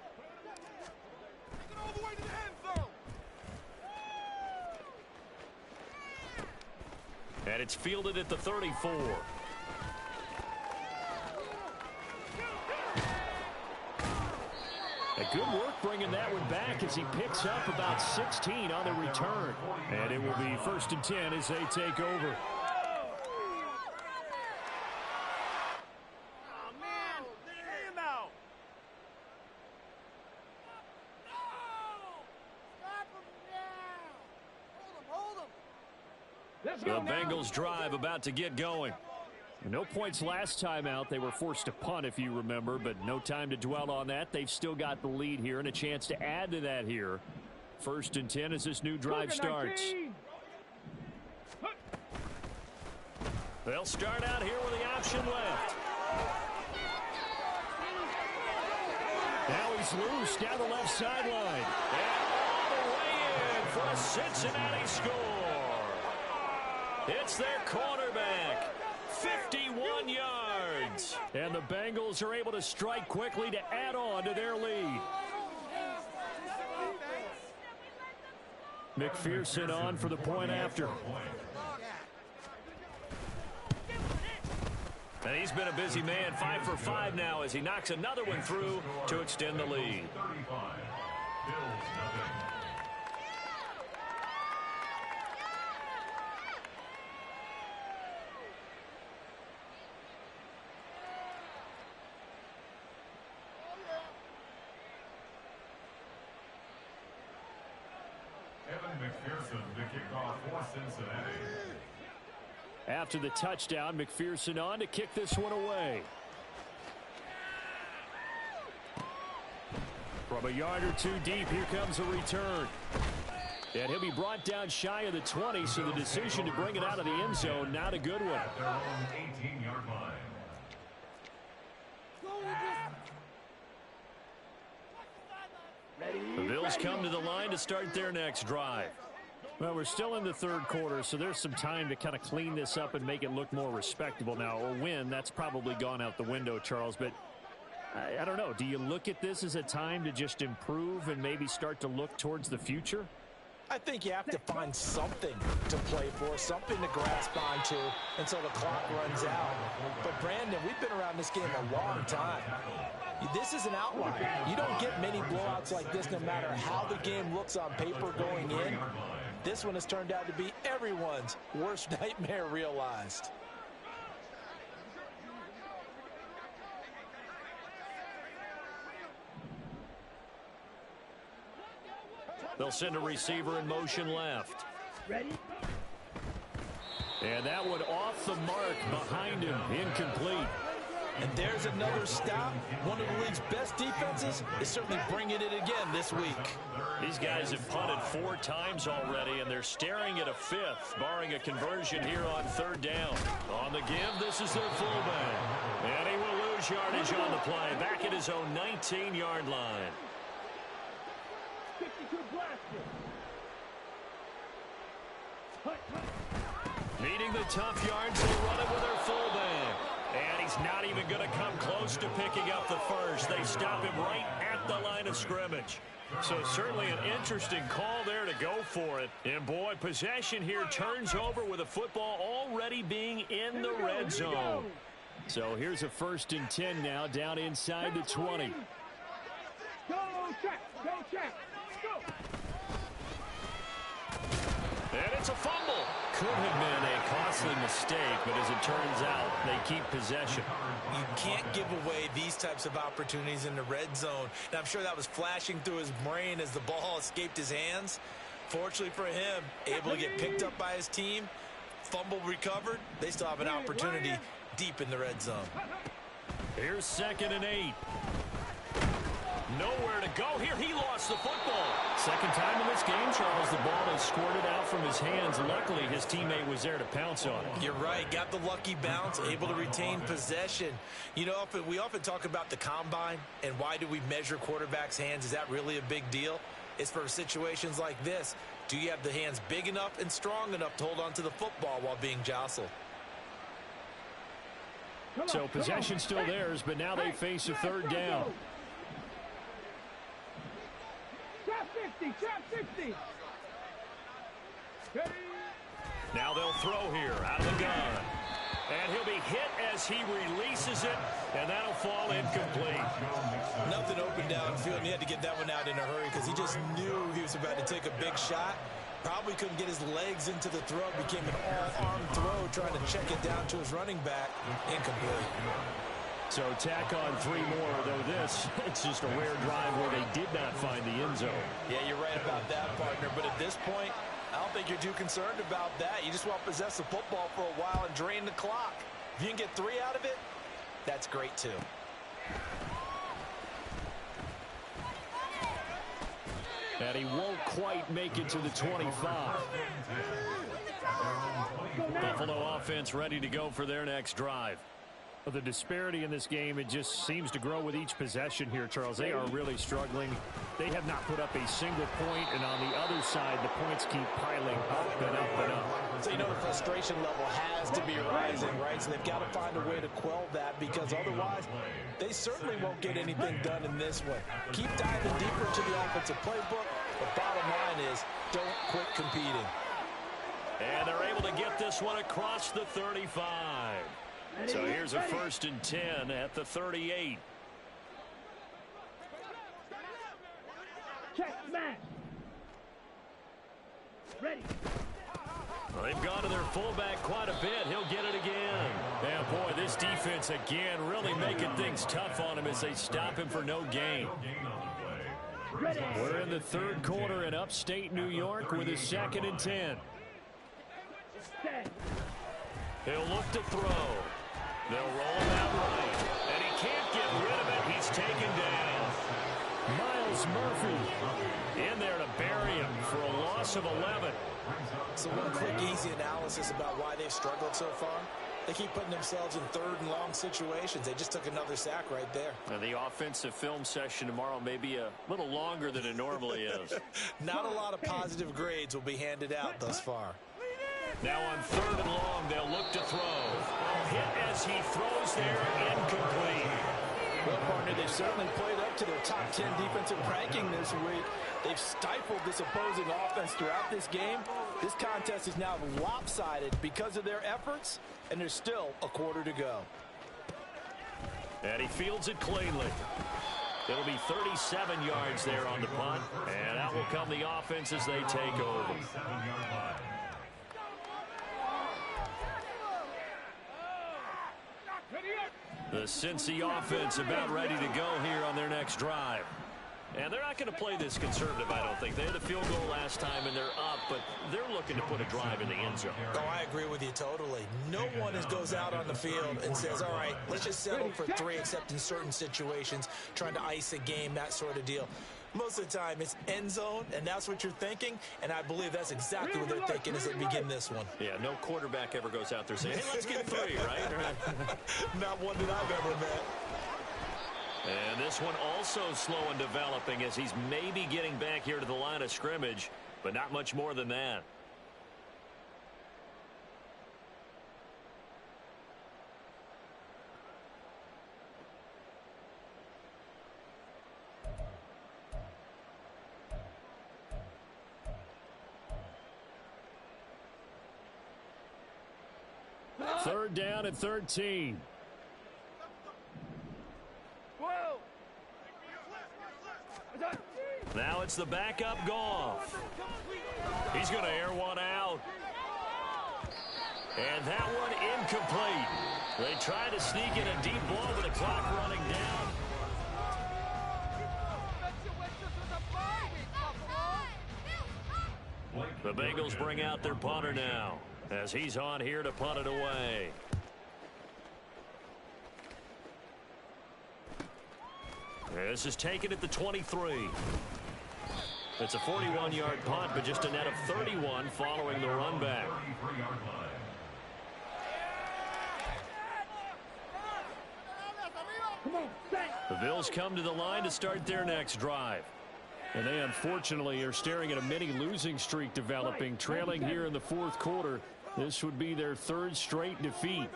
And it's fielded at the 34. A good work bringing that one back as he picks up about 16 on the return. And it will be 1st and 10 as they take over. The Bengals drive about to get going. No points last time out. They were forced to punt, if you remember, but no time to dwell on that. They've still got the lead here and a chance to add to that here. 1st and 10 as this new drive starts. They'll start out here with the option left. Now he's loose down the left sideline. And all the way in for a Cincinnati score. It's their cornerback. 51 yards. And the Bengals are able to strike quickly to add on to their lead. McPherson on for the point after. And he's been a busy man, 5 for 5 now as he knocks another one through to extend the lead. McPherson to kick off for Cincinnati. After the touchdown, McPherson on to kick this one away. From a yard or two deep, here comes a return. And he'll be brought down shy of the 20, so the decision to bring it out of the end zone, not a good one. At their own 18-yard line. The Bills come to the line to start their next drive. Well, we're still in the third quarter, so there's some time to kind of clean this up and make it look more respectable. Now, a win, that's probably gone out the window, Charles, but I don't know. Do you look at this as a time to just improve and maybe start to look towards the future? I think you have to find something to play for, something to grasp onto until the clock runs out. But, Brandon, we've been around this game a long time. This is an outlier. You don't get many blowouts like this no matter how the game looks on paper going in. This one has turned out to be everyone's worst nightmare realized. They'll send a receiver in motion left. Ready? And that one off the mark behind him, incomplete. And there's another stop. One of the league's best defenses is certainly bringing it again this week. These guys have punted 4 times already, and they're staring at a 5th, barring a conversion here on 3rd down. On the give, this is their fullback. And he will lose yardage on the play, back at his own 19-yard line. 52 blaster. Needing the tough yards, they run it with their fullback. And he's not even going to come close to picking up the first. They stop him right at the line of scrimmage. So certainly an interesting call there to go for it. And boy, possession here turns over with the football already being in the red zone. So here's a 1st and 10 now, down inside the 20. Go check. Go check. Go. And it's a fumble. Could have been a costly mistake, but as it turns out, they keep possession. You can't give away these types of opportunities in the red zone. And I'm sure that was flashing through his brain as the ball escaped his hands. Fortunately for him, able to get picked up by his team, fumble recovered. They still have an opportunity deep in the red zone. Here's 2nd and 8. Nowhere to go here. He lost the football. Second time in this game, Charles, the ball has squirted out from his hands. Luckily, his teammate was there to pounce on it. You're right. Got the lucky bounce, able to retain possession. You know, we often talk about the combine and why do we measure quarterbacks' hands. Is that really a big deal? It's for situations like this. Do you have the hands big enough and strong enough to hold on to the football while being jostled? So possession still theirs, but now they face a 3rd down. Trap 50. Trap 50. Now they'll throw here out of the gun. And he'll be hit as he releases it, and that'll fall incomplete. Nothing open downfield, and he had to get that one out in a hurry because he just knew he was about to take a big shot. Probably couldn't get his legs into the throw. Became an all-arm throw trying to check it down to his running back. Incomplete. So tack on 3 more, though this, it's just a rare drive where they did not find the end zone. Yeah, you're right about that, partner. But at this point, I don't think you're too concerned about that. You just want to possess the football for a while and drain the clock. If you can get 3 out of it, that's great too. And he won't quite make it to the 25. Buffalo offense ready to go for their next drive. The disparity in this game, it just seems to grow with each possession here, Charles. They are really struggling. They have not put up a single point, and on the other side, the points keep piling up and up and up. So, you know, the frustration level has to be rising, right? So they've got to find a way to quell that, because otherwise they certainly won't get anything done in this one. Keep diving deeper into the offensive playbook. The bottom line is don't quit competing. And they're able to get this one across the 35. So here's a 1st and 10 at the 38. Check, smash. Ready. Well, they've gone to their fullback quite a bit. He'll get it again. Yeah, boy, this defense again really making things tough on him as they stop him for no gain. Ready. We're in the third quarter in upstate New York with a 2nd and 10. Set. He'll look to throw. They'll roll him out right. And he can't get rid of it. He's taken down. Miles Murphy in there to bury him for a loss of 11. So one quick, easy analysis about why they've struggled so far. They keep putting themselves in 3rd and long situations. They just took another sack right there. The offensive film session tomorrow may be a little longer than it normally is. Not a lot of positive grades will be handed out thus far. Now on 3rd and long, they'll look to throw. Hit as he throws there, incomplete. Well, partner, they've certainly played up to their top 10 defensive ranking this week. They've stifled this opposing offense throughout this game. This contest is now lopsided because of their efforts, and there's still a quarter to go. And he fields it cleanly. It'll be 37 yards there on the punt, and out will come the offense as they take over. The Cincy offense about ready to go here on their next drive. And they're not going to play this conservative, I don't think. They had a field goal last time, and they're up, but they're looking to put a drive in the end zone. Oh, I agree with you totally. No one goes out on the field and says, all right, let's just settle for 3, except in certain situations, trying to ice a game, that sort of deal. Most of the time, it's end zone, and that's what you're thinking, and I believe that's exactly what they're thinking as they begin this one. Yeah, no quarterback ever goes out there saying, hey, let's get 3, right? Not one that I've ever met. And this one also slow in developing as he's maybe getting back here to the line of scrimmage, but not much more than that. Third down and 13. Whoa. Now it's the backup Goff. He's going to air one out. And that one incomplete. They try to sneak in a deep ball with the clock running down. The Bengals bring out their punter now as he's on here to punt it away. This is taken at the 23. It's a 41-yard punt, but just a net of 31 following the run back. The Bills come to the line to start their next drive. And they unfortunately are staring at a mini losing streak developing, trailing here in the 4th quarter. This would be their 3rd straight defeat.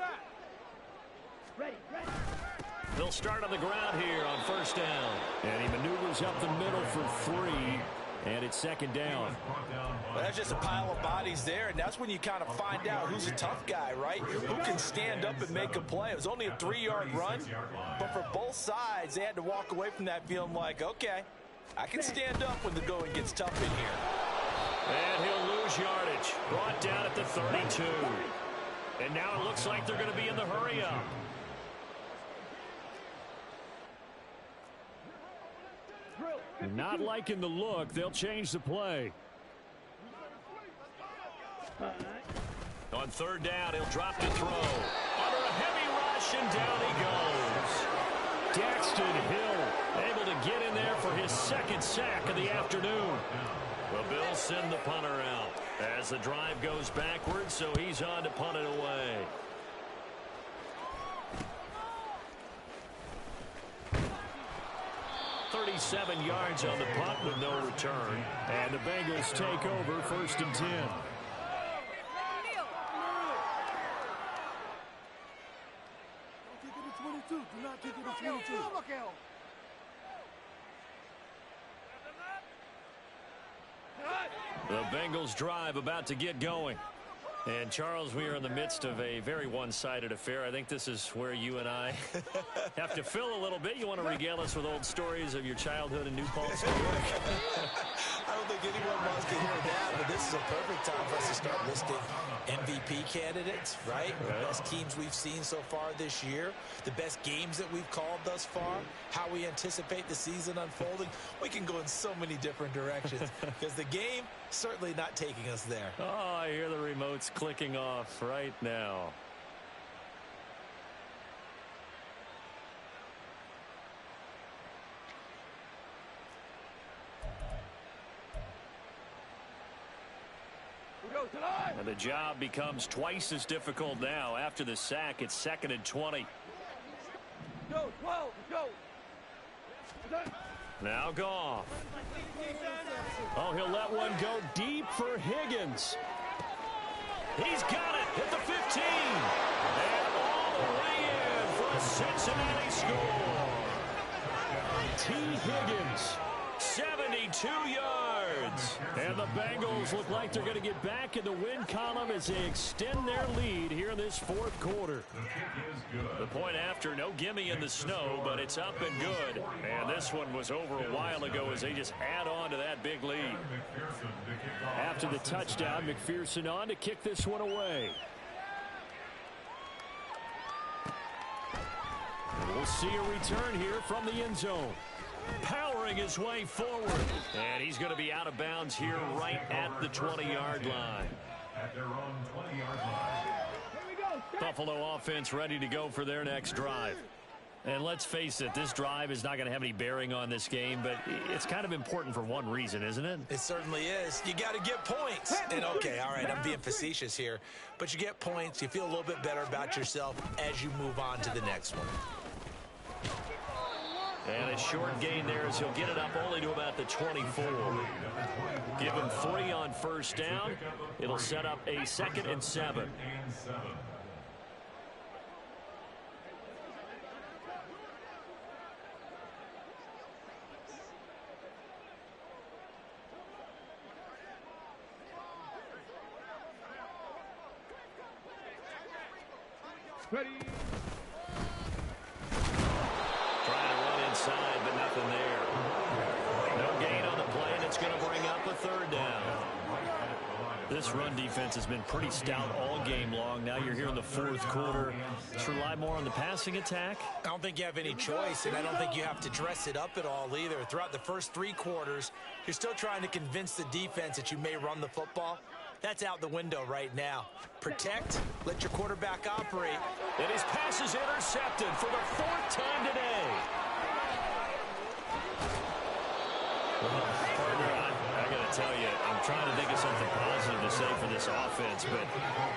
They'll start on the ground here on 1st down. And he maneuvers up the middle for 3. And it's 2nd down. Well, that's just a pile of bodies there, and that's when you kind of find out who's a tough guy, right? Who can stand up and make a play. It was only a 3-yard run, but for both sides, they had to walk away from that feeling like, okay, I can stand up when the going gets tough in here. And he'll lose yardage. Brought down at the 32. And now it looks like they're going to be in the hurry-up. Not liking the look. They'll change the play. On 3rd down, he'll drop to throw. Under a heavy rush, and down he goes. Daxton Hill able to get in there for his 2nd sack of the afternoon. The Bills send the punter out as the drive goes backwards, so he's on to punt it away. 47 yards on the punt with no return. And the Bengals take over 1st and 10. Do not kick it at 22. The Bengals drive about to get going. And, Charles, we are in the midst of a very one-sided affair. I think this is where you and I have to fill a little bit. You want to regale us with old stories of your childhood in New Paltz, New York? I don't think anyone wants to hear that, but this is a perfect time for us to start listing MVP candidates, right? The best teams we've seen so far this year, the best games that we've called thus far, how we anticipate the season unfolding. We can go in so many different directions because the game certainly not taking us there. Oh, I hear the remotes clicking off right now. And the job becomes twice as difficult now. After the sack, it's 2nd and 20. Go, 12, go. Now Goff. Oh, he'll let one go deep for Higgins. He's got it at the 15. And all the way in for a Cincinnati score. T. Higgins, 72 yards. And the Bengals look like they're going to get back in the win column as they extend their lead here in this 4th quarter. The point after, no gimme in the snow, but it's up and good. And this one was over a while ago as they just add on to that big lead. After the touchdown, McPherson on to kick this one away. We'll see a return here from the end zone. Powering his way forward. And he's going to be out of bounds here right at the 20-yard line. At their own 20-yard line. Buffalo offense ready to go for their next drive. And let's face it, this drive is not going to have any bearing on this game, but it's kind of important for one reason, isn't it? It certainly is. You got to get points. And okay, all right, I'm being facetious here, but you get points, you feel a little bit better about yourself as you move on to the next one. And a short gain there as he'll get it up only to about the 24. Give him 3 on 1st down. It'll set up a 2nd and 7. Ready. Inside, but nothing there. No gain on the play, and it's going to bring up a 3rd down. This run defense has been pretty stout all game long. Now you're here in the 4th quarter. Let's rely more on the passing attack. I don't think you have any choice, and I don't think you have to dress it up at all either. Throughout the first 3 quarters, you're still trying to convince the defense that you may run the football. That's out the window right now. Protect, let your quarterback operate. And his pass is intercepted for the 4th time today. Partner, I got to tell you, I'm trying to think of something positive to say for this offense, but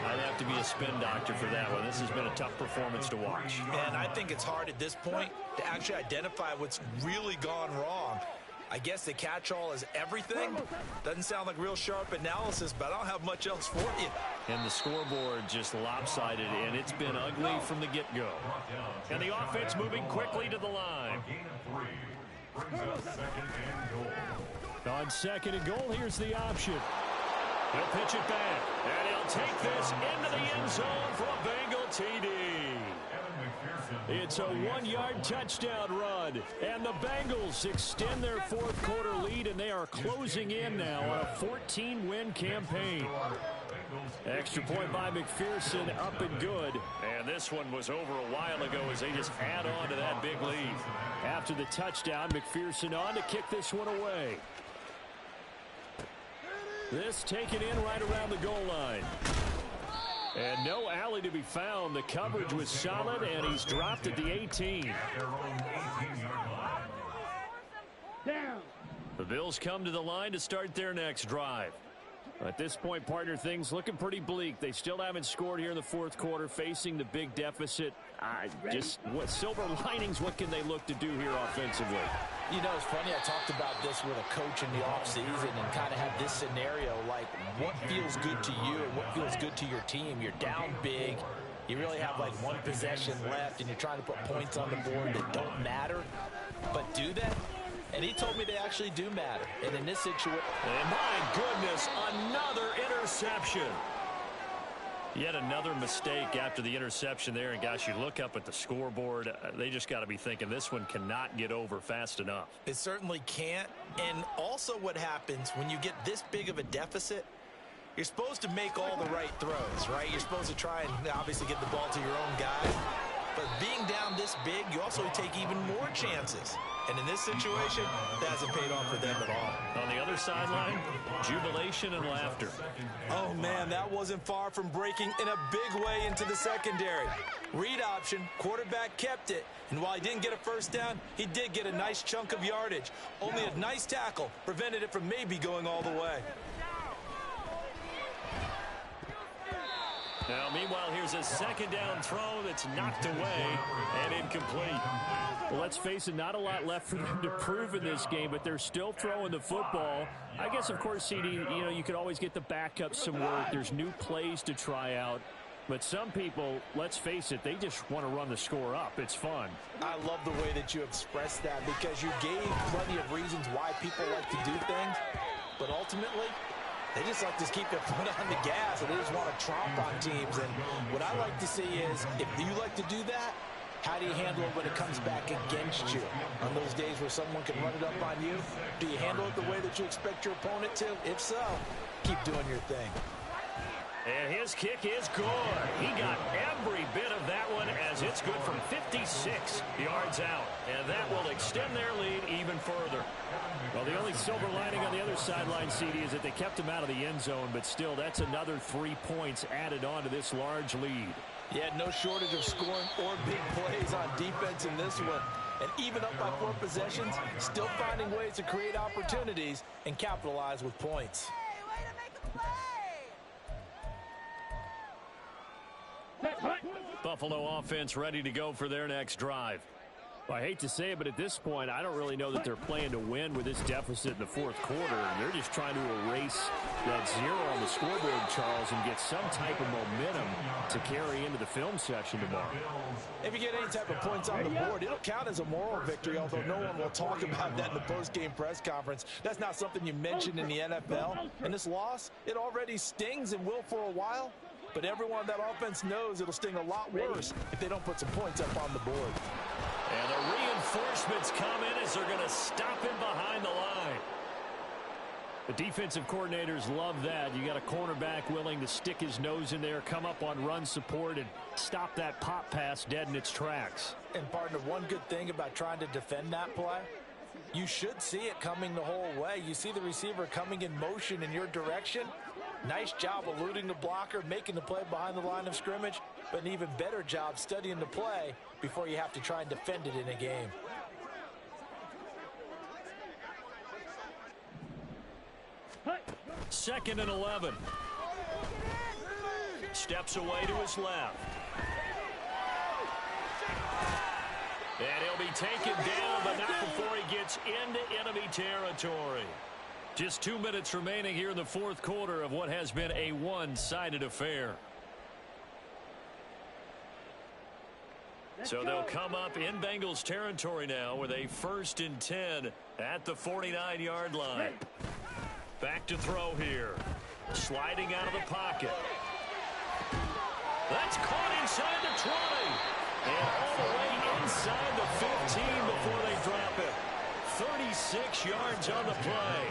I'd have to be a spin doctor for that one. This has been a tough performance to watch. And I think it's hard at this point to actually identify what's really gone wrong. I guess the catch-all is everything. Doesn't sound like real sharp analysis, but I don't have much else for you. And the scoreboard just lopsided, and it's been ugly from the get-go. And the offense moving quickly to the line. On 2nd and goal, here's the option. He'll pitch it back, and he'll take this into the end zone for a Bengal TD. It's a 1-yard touchdown run, and the Bengals extend their 4th quarter lead, and they are closing in now on a 14-win campaign. Extra point by McPherson, up and good. And this one was over a while ago as they just add on to that big lead. After the touchdown, McPherson on to kick this one away. This taken in right around the goal line. And no alley to be found. The coverage was solid, and he's dropped at the 18. Down. The Bills come to the line to start their next drive. At this point, partner, things looking pretty bleak. They still haven't scored here in the 4th quarter, facing the big deficit. Just what silver linings, what can they look to do here offensively? You know, it's funny, I talked about this with a coach in the offseason and kind of had this scenario, like what feels good to you and what feels good to your team. You're down big. You really have like one possession left, and you're trying to put points on the board that don't matter. But do they? And he told me they actually do matter. And in this situation... And my goodness, another interception. Yet another mistake after the interception there. And, gosh, you look up at the scoreboard, they just got to be thinking this one cannot get over fast enough. It certainly can't. And also what happens when you get this big of a deficit, you're supposed to make all the right throws, right? You're supposed to try and obviously get the ball to your own guy. But being down this big, you also take even more chances. And in this situation, that hasn't paid off for them at all. On the other sideline, jubilation and laughter. Oh, man, that wasn't far from breaking in a big way into the secondary. Read option, quarterback kept it. And while he didn't get a first down, he did get a nice chunk of yardage. Only a nice tackle prevented it from maybe going all the way. Now, meanwhile, here's a second down throw that's knocked away and incomplete. Well, let's face it, not a lot left for them to prove in this game, but they're still throwing the football. I guess, of course, CD, you know, you could always get the backup some work. There's new plays to try out. But some people, let's face it, they just want to run the score up. It's fun. I love the way that you expressed that because you gave plenty of reasons why people like to do things. But ultimately, they just like to keep their foot on the gas, and they just want to tromp on teams. And what I like to see is, if you like to do that, how do you handle it when it comes back against you? On those days where someone can run it up on you, do you handle it the way that you expect your opponent to? If so, keep doing your thing. And his kick is good. He got every bit of that one as it's good from 56 yards out. And that will extend their lead even further. Well, the only silver lining on the other sideline, CD, is that they kept him out of the end zone, but still, that's another 3 points added on to this large lead. Yeah, no shortage of scoring or big plays on defense in this one. And even up by 4 possessions, still finding ways to create opportunities and capitalize with points. Buffalo offense ready to go for their next drive. Well, I hate to say it, but at this point, I don't really know that they're playing to win with this deficit in the fourth quarter. They're just trying to erase that 0 on the scoreboard, Charles, and get some type of momentum to carry into the film session tomorrow. If you get any type of points on the board, it'll count as a moral victory, although no one will talk about that in the post-game press conference. That's not something you mentioned in the NFL. And this loss, it already stings and will for a while. But everyone on that offense knows it'll sting a lot worse if they don't put some points up on the board. And the reinforcements come in as they're going to stop him behind the line. The defensive coordinators love that. You got a cornerback willing to stick his nose in there, come up on run support, and stop that pop pass dead in its tracks. And, partner, one good thing about trying to defend that play, you should see it coming the whole way. You see the receiver coming in motion in your direction. Nice job eluding the blocker, making the play behind the line of scrimmage, but an even better job studying the play before you have to try and defend it in a game. Second and 11. Steps away to his left. And he'll be taken down, but not before he gets into enemy territory. Just 2 minutes remaining here in the fourth quarter of what has been a one-sided affair. So they'll come up in Bengals territory now with a 1st and 10 at the 49-yard line. Back to throw here. Sliding out of the pocket. That's caught inside the 20. And all the way inside the 15 before they drop it. 36 yards on the play.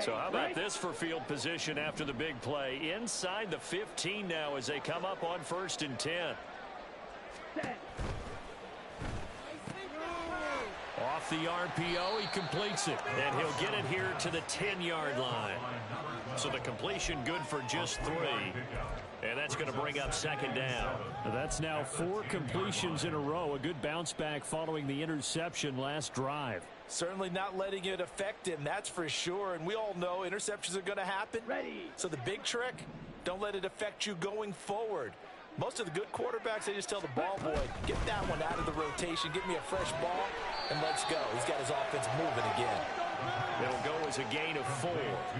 So how about this for field position after the big play? Inside the 15 now as they come up on 1st and 10. Off the RPO, he completes it. And he'll get it here to the 10-yard line. So the completion good for just 3. And that's going to bring up 2nd down. That's now 4 completions in a row. A good bounce back following the interception last drive. Certainly not letting it affect him, that's for sure. And we all know interceptions are going to happen. Ready. So the big trick, don't let it affect you going forward. Most of the good quarterbacks, they just tell the ball boy, get that one out of the rotation, get me a fresh ball, and let's go. He's got his offense moving again. It'll go as a gain of 4.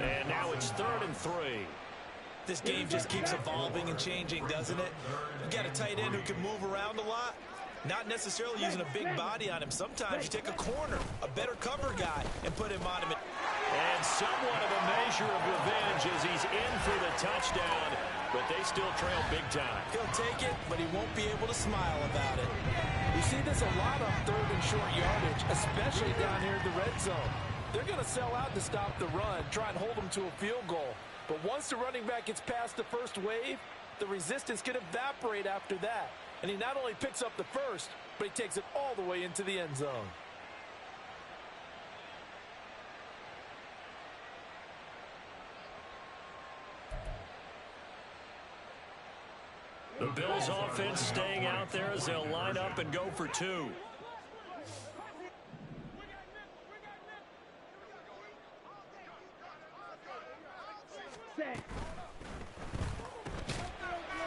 And now it's 3rd and 3. This game just keeps evolving and changing, doesn't it? You got a tight end who can move around a lot. Not necessarily using a big body on him. Sometimes you take a corner, a better cover guy, and put him on him. And somewhat of a measure of revenge as he's in for the touchdown, but they still trail big time. He'll take it, but he won't be able to smile about it. You see this a lot on 3rd and short yardage, especially down here in the red zone. They're going to sell out to stop the run, try and hold them to a field goal. But once the running back gets past the first wave, the resistance can evaporate after that. And he not only picks up the first, but he takes it all the way into the end zone. The Bills offense staying out there as they'll line up and go for 2.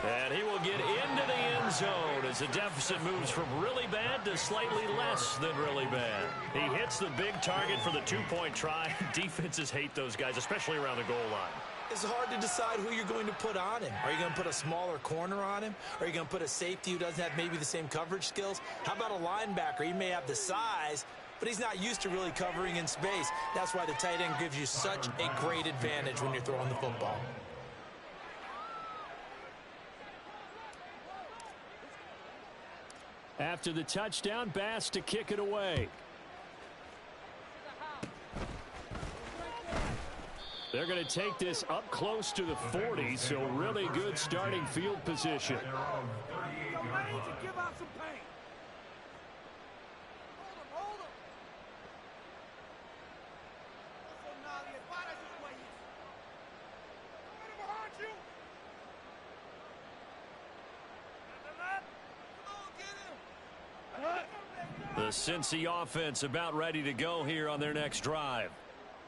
And he will get into the end zone as the deficit moves from really bad to slightly less than really bad. He hits the big target for the 2-point try. Defenses hate those guys, especially around the goal line. It's hard to decide who you're going to put on him. Are you going to put a smaller corner on him? Are you going to put a safety who doesn't have maybe the same coverage skills? How about a linebacker? He may have the size, but he's not used to really covering in space. That's why the tight end gives you such a great advantage when you're throwing the football. After the touchdown, Bass to kick it away. They're going to take this up close to the 40, so really good starting field position. Give out some pain. Hold him. The Cincy offense about ready to go here on their next drive.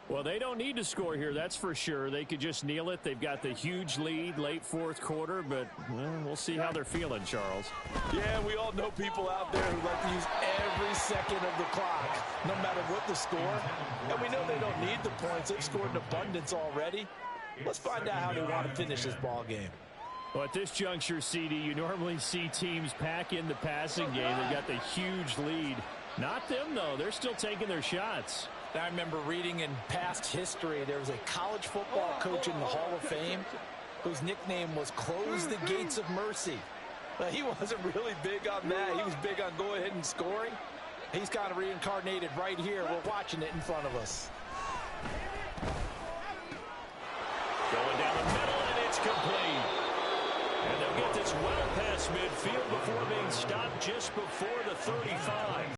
Well, they don't need to score here, that's for sure. They could just kneel it. They've got the huge lead late 4th quarter, but we'll see how they're feeling, Charles. Yeah, we all know people out there who like to use every second of the clock, no matter what the score. And we know they don't need the points. They've scored in abundance already. Let's find out how they want to finish this ball game. Well, at this juncture, CD, you normally see teams pack in the passing game. They've got the huge lead. Not them, though. They're still taking their shots. I remember reading in past history, there was a college football coach in the Hall of Fame whose nickname was Close the Gates of Mercy. He wasn't really big on that. He was big on go ahead and scoring. He's kind of reincarnated right here. We're watching it in front of us. Going down the middle, and it's complete. And they'll get this well past midfield before being stopped just before the 35.